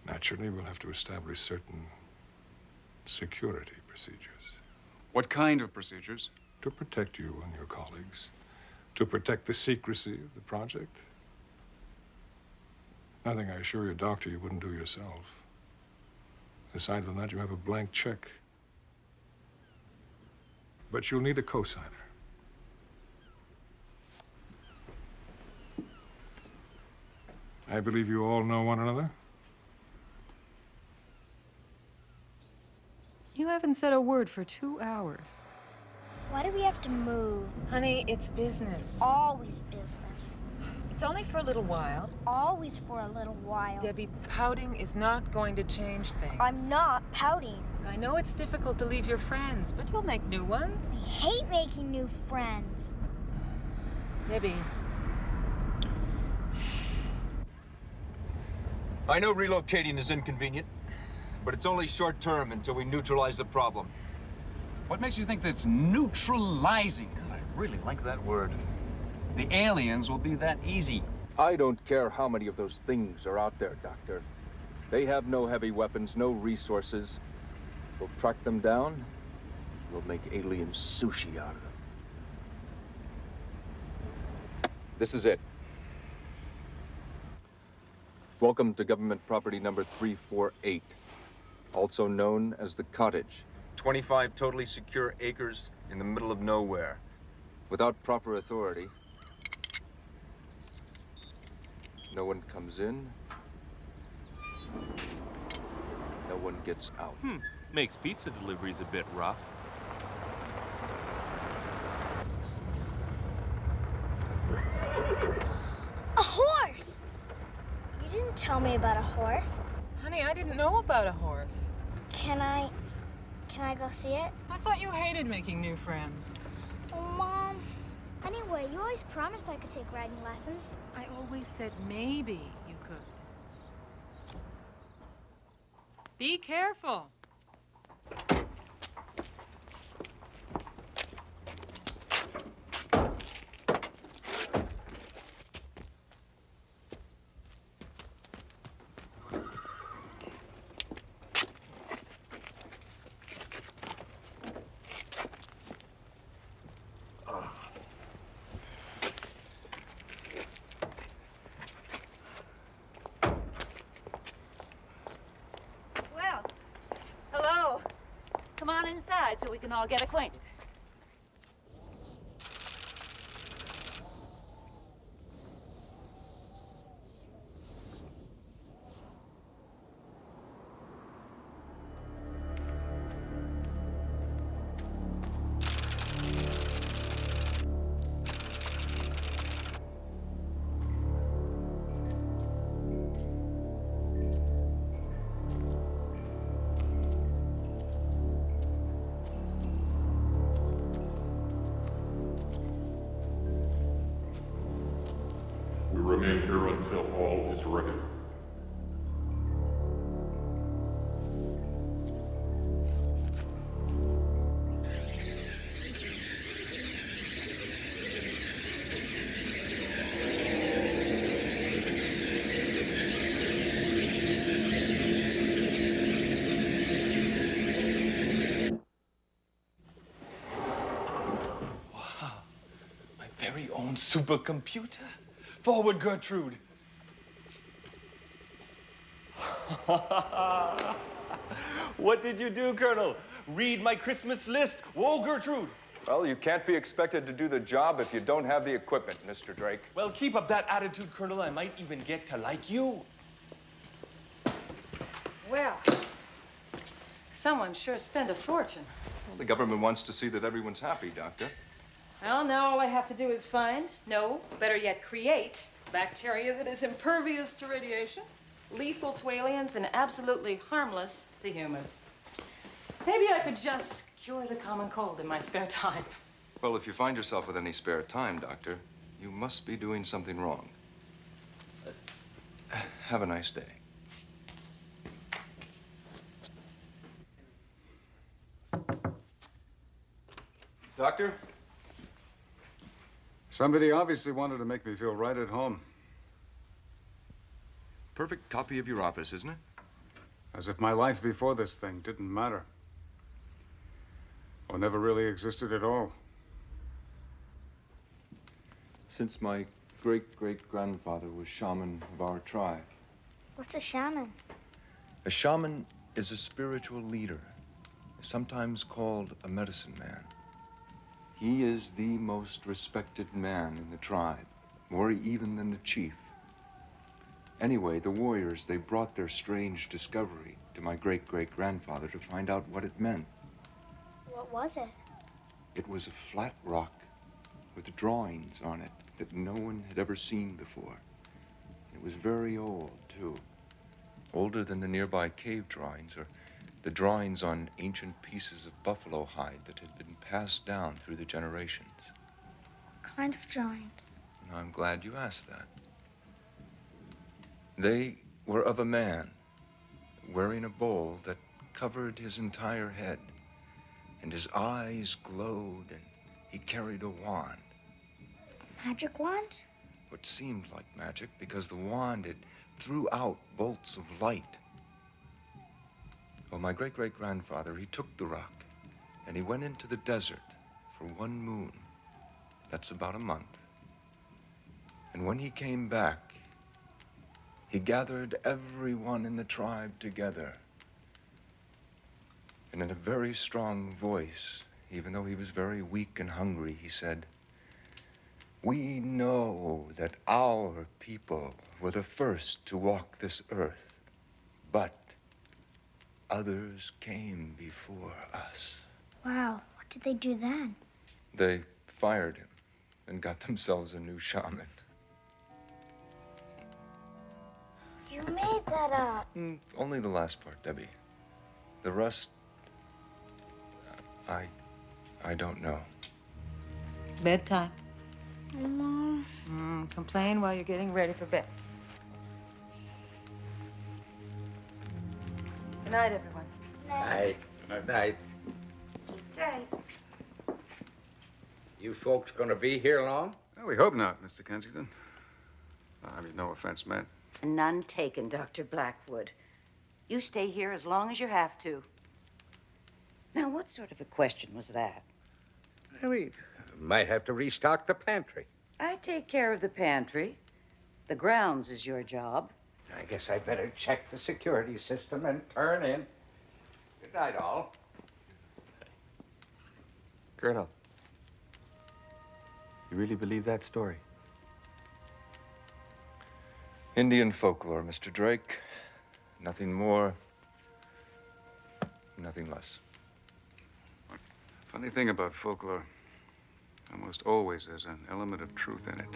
Naturally, we'll have to establish certain security procedures. What kind of procedures? To protect you and your colleagues. To protect the secrecy of the project. Nothing, I assure you, Doctor, you wouldn't do yourself. Aside from that, you have a blank check. But you'll need a cosigner. I believe you all know one another. You haven't said a word for 2 hours. Why do we have to move? Honey, it's business. It's always business. It's only for a little while. It's always for a little while. Debbie, pouting is not going to change things. I'm not pouting. I know it's difficult to leave your friends, but you'll make new ones. I hate making new friends. Debbie. I know relocating is inconvenient, but it's only short term until we neutralize the problem. What makes you think that's neutralizing? God, I really like that word. The aliens will be that easy. I don't care how many of those things are out there, Doctor. They have no heavy weapons, no resources. We'll track them down. We'll make alien sushi out of them. This is it. Welcome to government property number 348, also known as the Cottage. 25 totally secure acres in the middle of nowhere. Without proper authority, no one comes in, no one gets out. Makes pizza deliveries a bit rough. A horse! You didn't tell me about a horse. Honey, I didn't know about a horse. Can I Can I go see it? I thought you hated making new friends. Oh, Mom. Anyway, you always promised I could take riding lessons. I always said maybe you could. Be careful. Well, hello. Come on inside so we can all get acquainted. We remain here until all is ready. My very own supercomputer. Forward, Gertrude. What did you do, Colonel? Read my Christmas list. Whoa, Gertrude. Well, you can't be expected to do the job if you don't have the equipment, Mr. Drake. Well, keep up that attitude, Colonel. I might even get to like you. Well, someone sure spent a fortune. Well, the government wants to see that everyone's happy, Doctor. Well, now all I have to do is find, no, better yet, create bacteria that is impervious to radiation, lethal to aliens, and absolutely harmless to humans. Maybe I could just cure the common cold in my spare time. Well, if you find yourself with any spare time, Doctor, you must be doing something wrong. Have a nice day. Doctor? Somebody obviously wanted to make me feel right at home. Perfect copy of your office, isn't it? As if my life before this thing didn't matter. Or never really existed at all. Since my great-great-grandfather was shaman of our tribe. What's a shaman? A shaman is a spiritual leader, sometimes called a medicine man. He is the most respected man in the tribe, more even than the chief. Anyway, the warriors, they brought their strange discovery to my great-great-grandfather to find out what it meant. What was it? It was a flat rock with drawings on it that no one had ever seen before. It was very old, too. Older than the nearby cave drawings or the drawings on ancient pieces of buffalo hide that had been passed down through the generations. What kind of drawings? And I'm glad you asked that. They were of a man wearing a bowl that covered his entire head, and his eyes glowed, and he carried a wand. Magic wand? What seemed like magic because the wand, it threw out bolts of light. Well, my great-great-grandfather, he took the rock, and he went into the desert for 1 moon. That's about a month. And when he came back, he gathered everyone in the tribe together. And in a very strong voice, even though he was very weak and hungry, he said, "We know that our people were the first to walk this earth, but others came before us." Wow, what did they do then? They fired him and got themselves a new shaman. You made that up. Only the last part, Debbie. The rest I don't know. Bedtime. Mom. Complain while you're getting ready for bed. Good night, everyone. Night. Good night. Sleep tight. You folks gonna be here long? Well, we hope not, Mr. Kensington. I mean, no offense meant. None taken, Dr. Blackwood. You stay here as long as you have to. Now, what sort of a question was that? We might have to restock the pantry. I take care of the pantry. The grounds is your job. I guess I better check the security system and turn in. Good night, all. Colonel, you really believe that story? Indian folklore, Mr. Drake. Nothing more, nothing less. Funny thing about folklore, almost always there's an element of truth in it.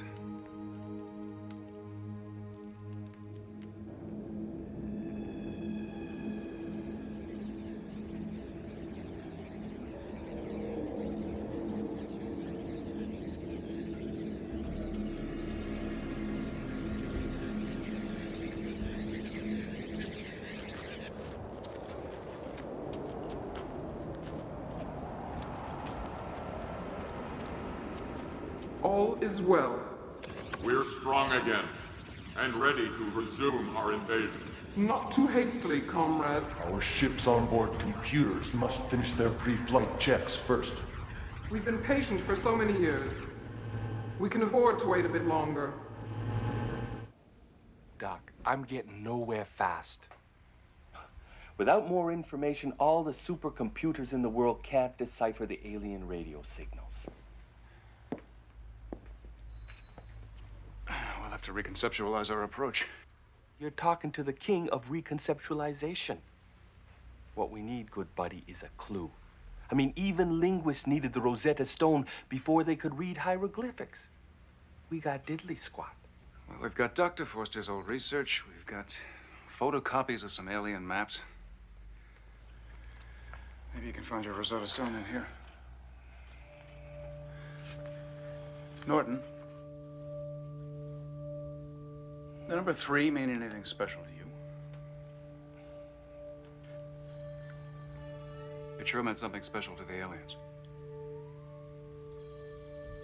All is well. We're strong again and ready to resume our invasion. Not too hastily, comrade. Our ship's onboard computers must finish their pre-flight checks first. We've been patient for so many years. We can afford to wait a bit longer. Doc, I'm getting nowhere fast. Without more information, all the supercomputers in the world can't decipher the alien radio signals. We'll have to reconceptualize our approach. You're talking to the king of reconceptualization. What we need, good buddy, is a clue. I mean, even linguists needed the Rosetta Stone before they could read hieroglyphics. We got diddly squat. Well, we've got Dr. Forster's old research. We've got photocopies of some alien maps. Maybe you can find your Rosetta Stone in here. Norton. The number 3 mean anything special to you? It sure meant something special to the aliens.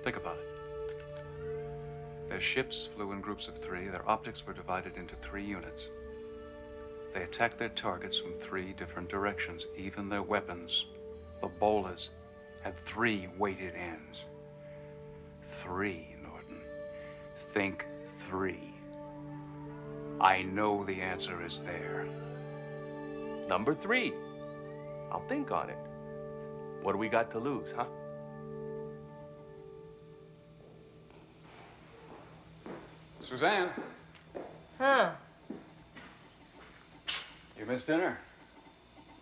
Think about it. Their ships flew in groups of 3. Their optics were divided into 3 units. They attacked their targets from 3 different directions. Even their weapons, the bolas, had 3 weighted ends. 3, Norton. Think 3. I know the answer is there. Number 3. I'll think on it. What do we got to lose, huh? Suzanne, Huh. you missed dinner.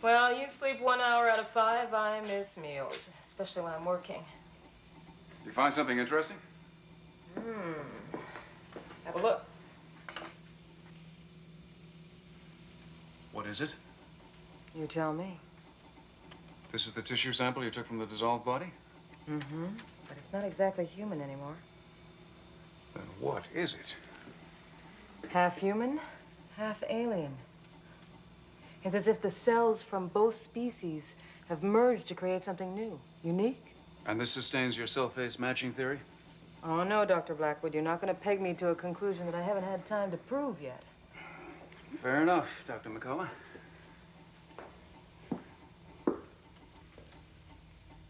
Well, you sleep 1 hour out of 5. I miss meals, especially when I'm working. You find something interesting? Have a look. What is it? You tell me. This is the tissue sample you took from the dissolved body? Mm-hmm. But it's not exactly human anymore. Then what is it? Half human, half alien. It's as if the cells from both species have merged to create something new, unique. And this sustains your cell-phase matching theory? Oh, no, Dr. Blackwood. You're not going to peg me to a conclusion that I haven't had time to prove yet. Fair enough, Dr. McCullough.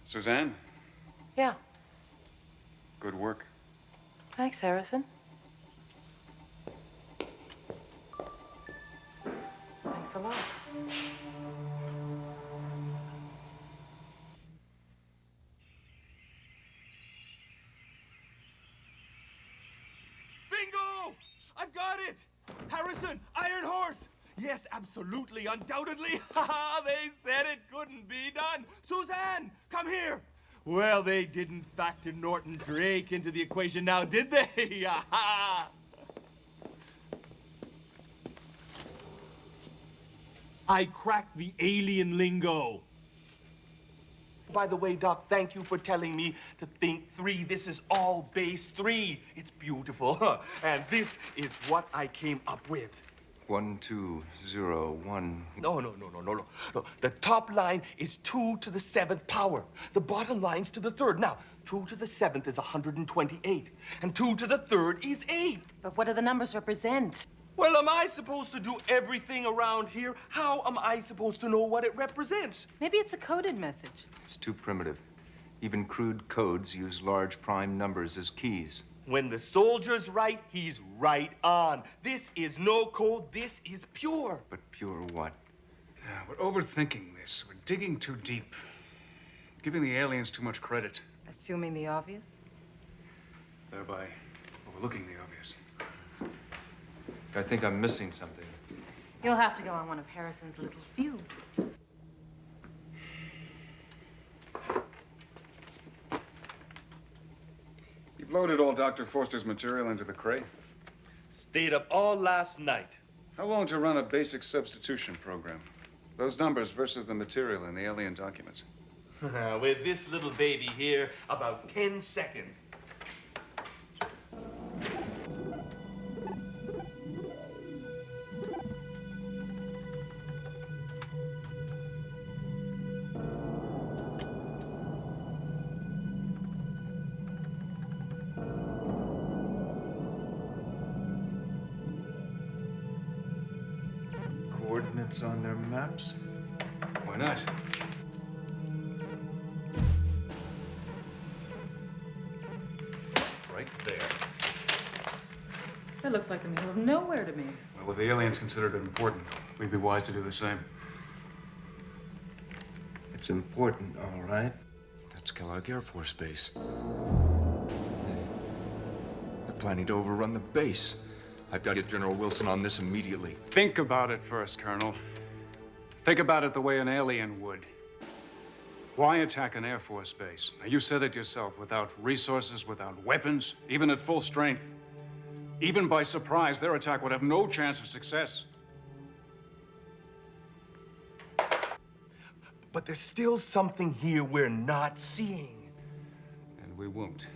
Suzanne, Yeah. good work. Thanks, Harrison. Thanks a lot. Bingo! I've got it! Harrison, Iron Horse! Yes, absolutely, undoubtedly. Ha! They said it couldn't be done. Suzanne, come here. Well, they didn't factor Norton Drake into the equation now, did they? Ha! I cracked the alien lingo. By the way, Doc, thank you for telling me to think 3. This is all base 3. It's beautiful. And this is what I came up with. 1, 2, 0, 1. No. The top line is 2 to the 7th power. The bottom line's to the 3rd. Now, 2 to the 7th is 128. And 2 to the 3rd is 8. But what do the numbers represent? Well, am I supposed to do everything around here? How am I supposed to know what it represents? Maybe it's a coded message. It's too primitive. Even crude codes use large prime numbers as keys. When the soldier's right, he's right on. This is no code, this is pure. But pure what? Yeah, we're overthinking this. We're digging too deep. Giving the aliens too much credit. Assuming the obvious? Thereby overlooking the obvious. I think I'm missing something. You'll have to go on one of Harrison's little fugues. You've loaded all Dr. Forster's material into the crate? Stayed up all last night. How long to run a basic substitution program? Those numbers versus the material in the alien documents. With this little baby here, about 10 seconds. Coordinates on their maps? Why not? Right there. That looks like the middle of nowhere to me. Well, if the aliens considered it important, we'd be wise to do the same. It's important, all right. That's Kellogg Air Force Base. They're planning to overrun the base. I've got to get General Wilson on this immediately. Think about it first, Colonel. Think about it the way an alien would. Why attack an Air Force base? Now, you said it yourself, without resources, without weapons, even at full strength. Even by surprise, their attack would have no chance of success. But there's still something here we're not seeing. And we won't.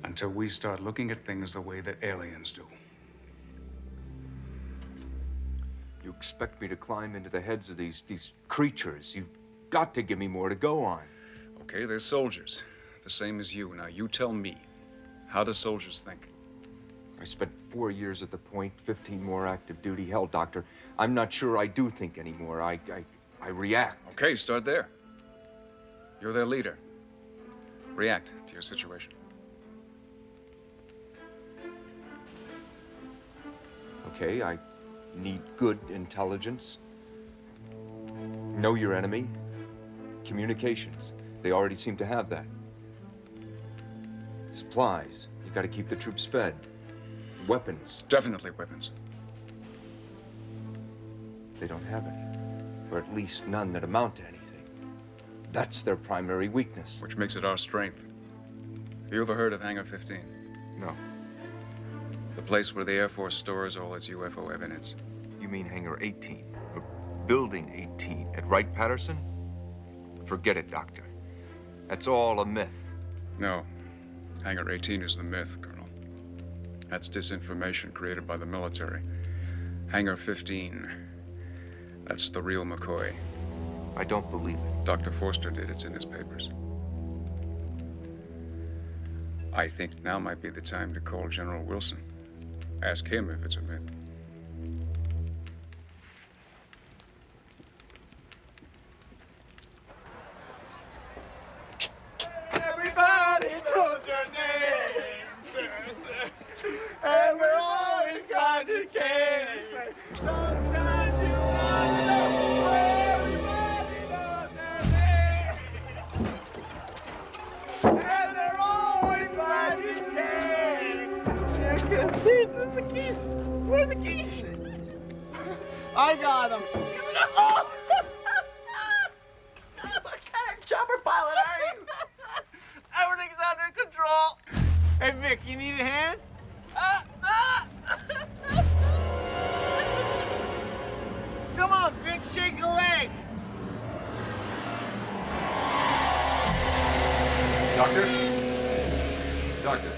Until we start looking at things the way that aliens do. You expect me to climb into the heads of these creatures. You've got to give me more to go on. Okay, they're soldiers. The same as you. Now, you tell me, how do soldiers think? I spent 4 years at the point, 15 more active duty. Hell, Doctor, I'm not sure I do think anymore. I react. Okay, start there. You're their leader. React to your situation. Okay, I need good intelligence. Know your enemy. Communications. They already seem to have that. Supplies. You gotta keep the troops fed. Weapons. Definitely weapons. They don't have any. Or at least none that amount to anything. That's their primary weakness. Which makes it our strength. Have you ever heard of Hangar 15? No. The place where the Air Force stores all its UFO evidence. You mean Hangar 18? Or Building 18 at Wright-Patterson? Forget it, Doctor. That's all a myth. No. Hangar 18 is the myth, Colonel. That's disinformation created by the military. Hangar 15, that's the real McCoy. I don't believe it. Dr. Forster did. It's in his papers. I think now might be the time to call General Wilson. Ask him if it's a myth. Everybody knows your name, and we're always glad to care. Sometimes you want to know everybody knows their name, and they're always glad to care. The keys. Where's the keys? I got them. Give it up. Oh. What kind of chopper pilot are you? Everything's under control. Hey, Vic, you need a hand? Come on, Vic, shake a leg. Doctor? Doctor.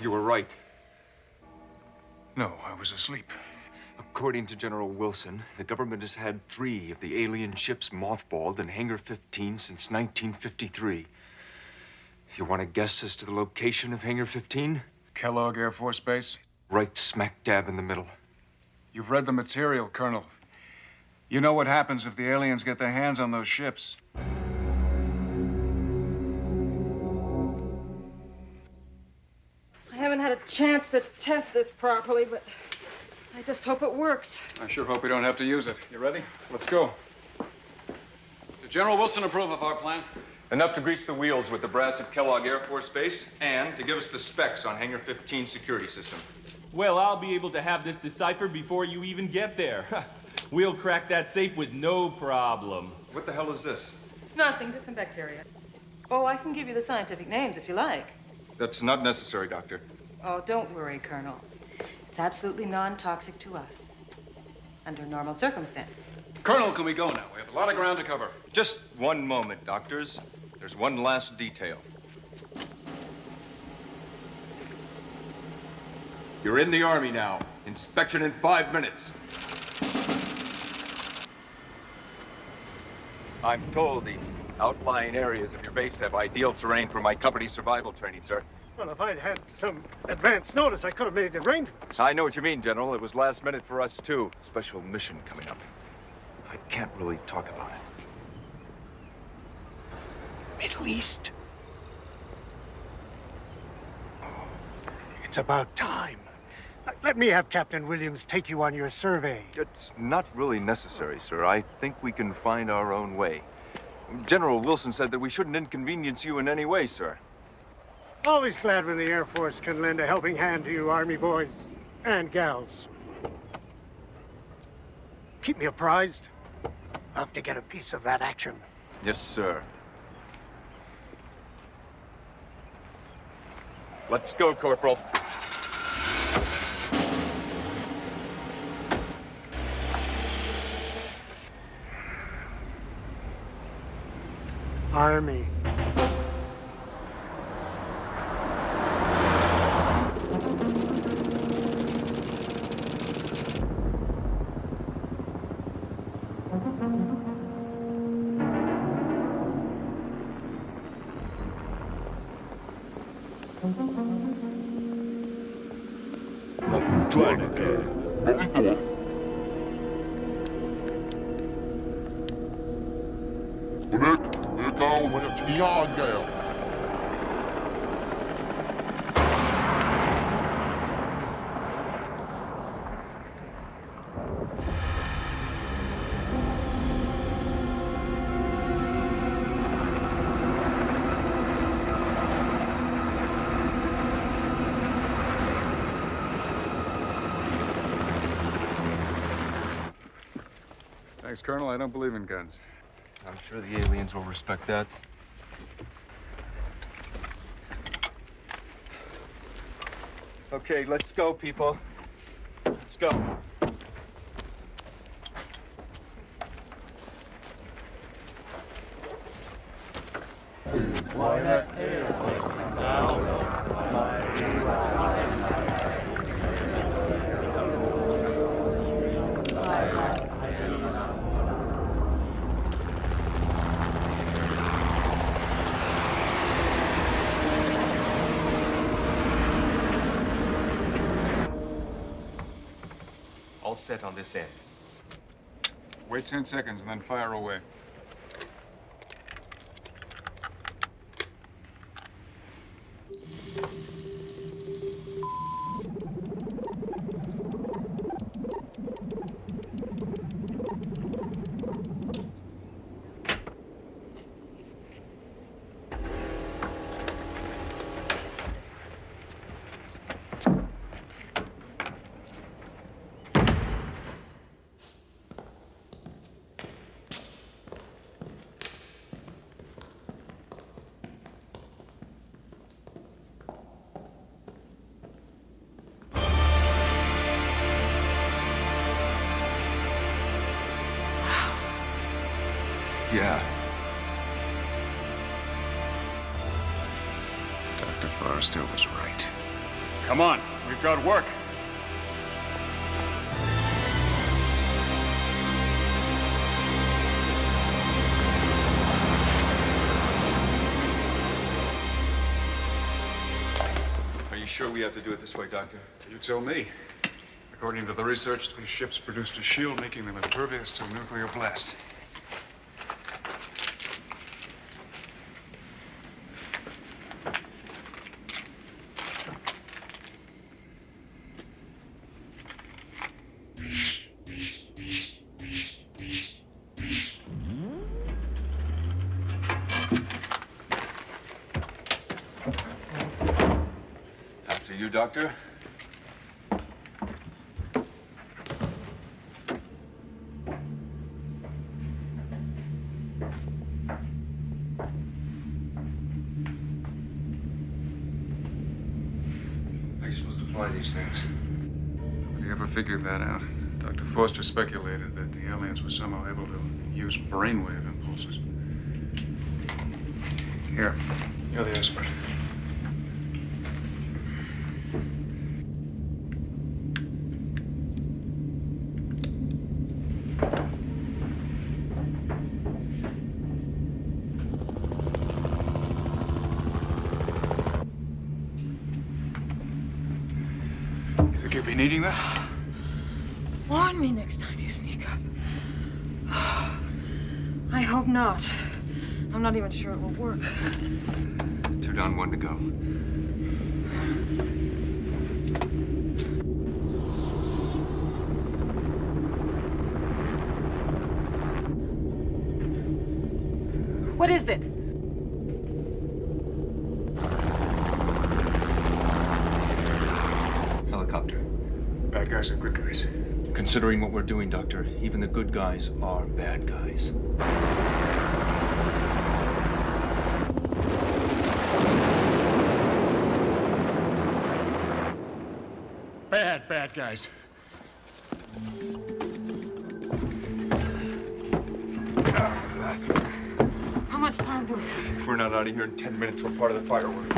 You were right. No, I was asleep. According to General Wilson, the government has had 3 of the alien ships mothballed in Hangar 15 since 1953. You want to guess as to the location of Hangar 15? Kellogg Air Force Base? Right smack dab in the middle. You've read the material, Colonel. You know what happens if the aliens get their hands on those ships. I haven't had a chance to test this properly, but I just hope it works. I sure hope we don't have to use it. You ready? Let's go. Did General Wilson approve of our plan? Enough to grease the wheels with the brass at Kellogg Air Force Base and to give us the specs on Hangar 15 security system. Well, I'll be able to have this deciphered before you even get there. We'll crack that safe with no problem. What the hell is this? Nothing, just some bacteria. Oh, I can give you the scientific names if you like. That's not necessary, Doctor. Oh, don't worry, Colonel. It's absolutely non-toxic to us, under normal circumstances. Colonel, can we go now? We have a lot of ground to cover. Just one moment, doctors. There's one last detail. You're in the Army now. Inspection in 5 minutes. I'm told the outlying areas of your base have ideal terrain for my company's survival training, sir. Well, if I'd had some advance notice, I could have made arrangements. I know what you mean, General. It was last minute for us, too. Special mission coming up. I can't really talk about it. Middle East. It's about time. Let me have Captain Williams take you on your survey. It's not really necessary, sir. I think we can find our own way. General Wilson said that we shouldn't inconvenience you in any way, sir. Always glad when the Air Force can lend a helping hand to you Army boys and gals. Keep me apprised. I'll have to get a piece of that action. Yes, sir. Let's go, Corporal. Army. Thanks, Colonel. I don't believe in guns. I'm sure the aliens will respect that. Okay, let's go, people. Let's go. All set on this end. Wait 10 seconds and then fire away. Yeah. Forrester was right. Come on, we've got work. Are you sure we have to do it this way, Doctor? You tell me. According to the research, these ships produced a shield making them impervious to a nuclear blast. After you, Doctor. How are you supposed to fly these things? Nobody ever figured that out. Dr. Foster speculated that the aliens were somehow able to use brainwave impulses. Here, you're the expert. You think you'll be needing that? Warn me next time you sneak up. I hope not. I'm not even sure it will work. 2 down, 1 to go. What is it? Helicopter. Bad guys or good guys? Considering what we're doing, Doctor, even the good guys are bad guys. Bad guys. How much time do we have? If we're not out of here in 10 minutes, we're part of the fireworks.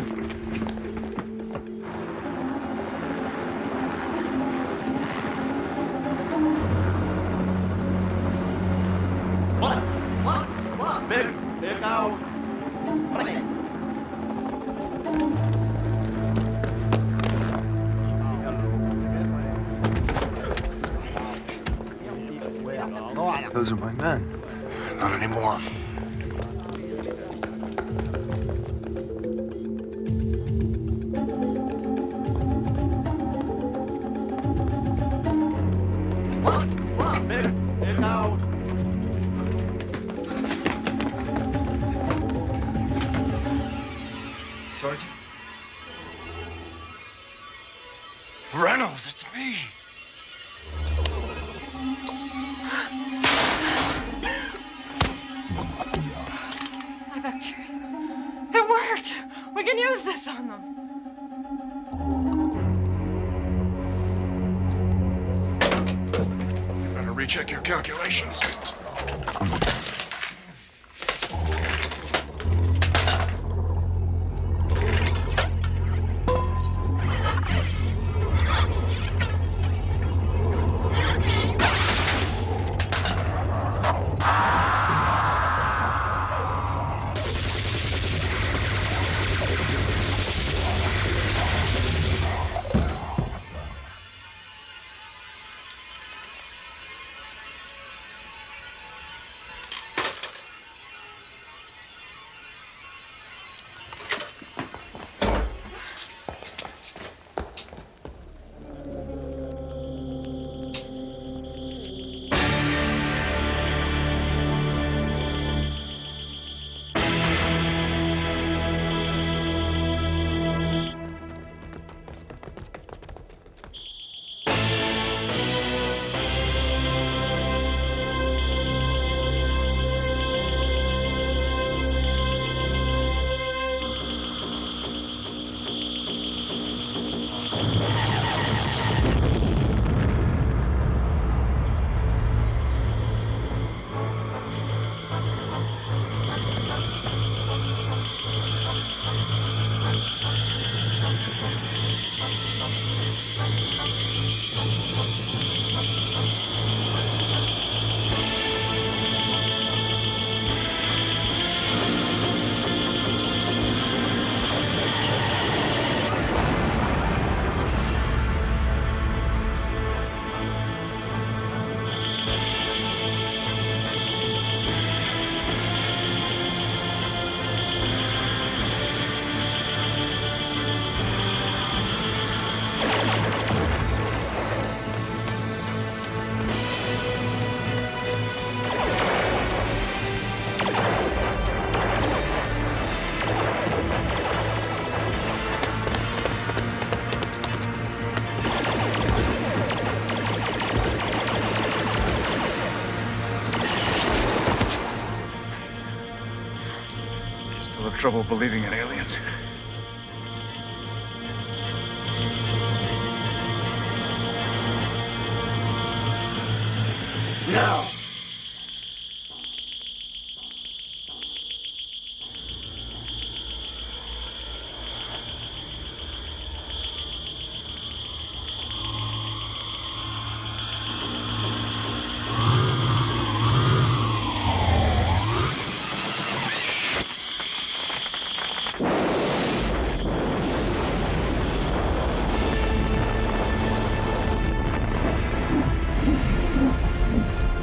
Those are my men. Not anymore. Sergeant? Reynolds, it's me. My bacteria. It worked! We can use this on them. You better recheck your calculations. trouble believing in aliens. Now!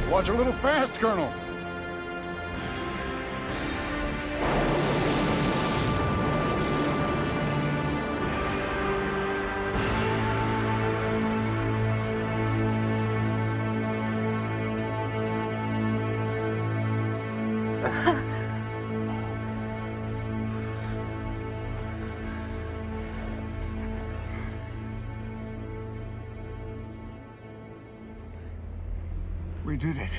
Watch a little fast, Colonel. We did it.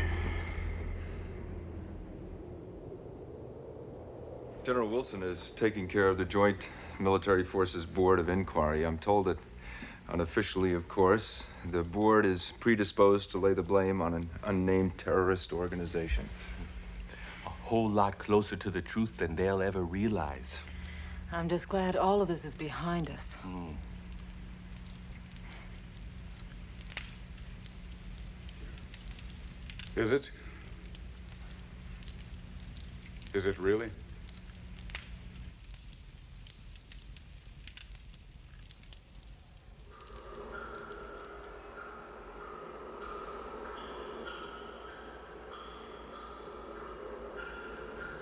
General Wilson is taking care of the Joint Military Forces Board of Inquiry. I'm told that, unofficially, of course, the board is predisposed to lay the blame on an unnamed terrorist organization. A whole lot closer to the truth than they'll ever realize. I'm just glad all of this is behind us. Is it? Is it really?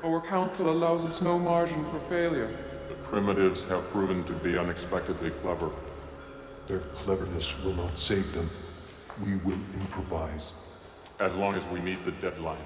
Our council allows us no margin for failure. The primitives have proven to be unexpectedly clever. Their cleverness will not save them. We will improvise. As long as we meet the deadline.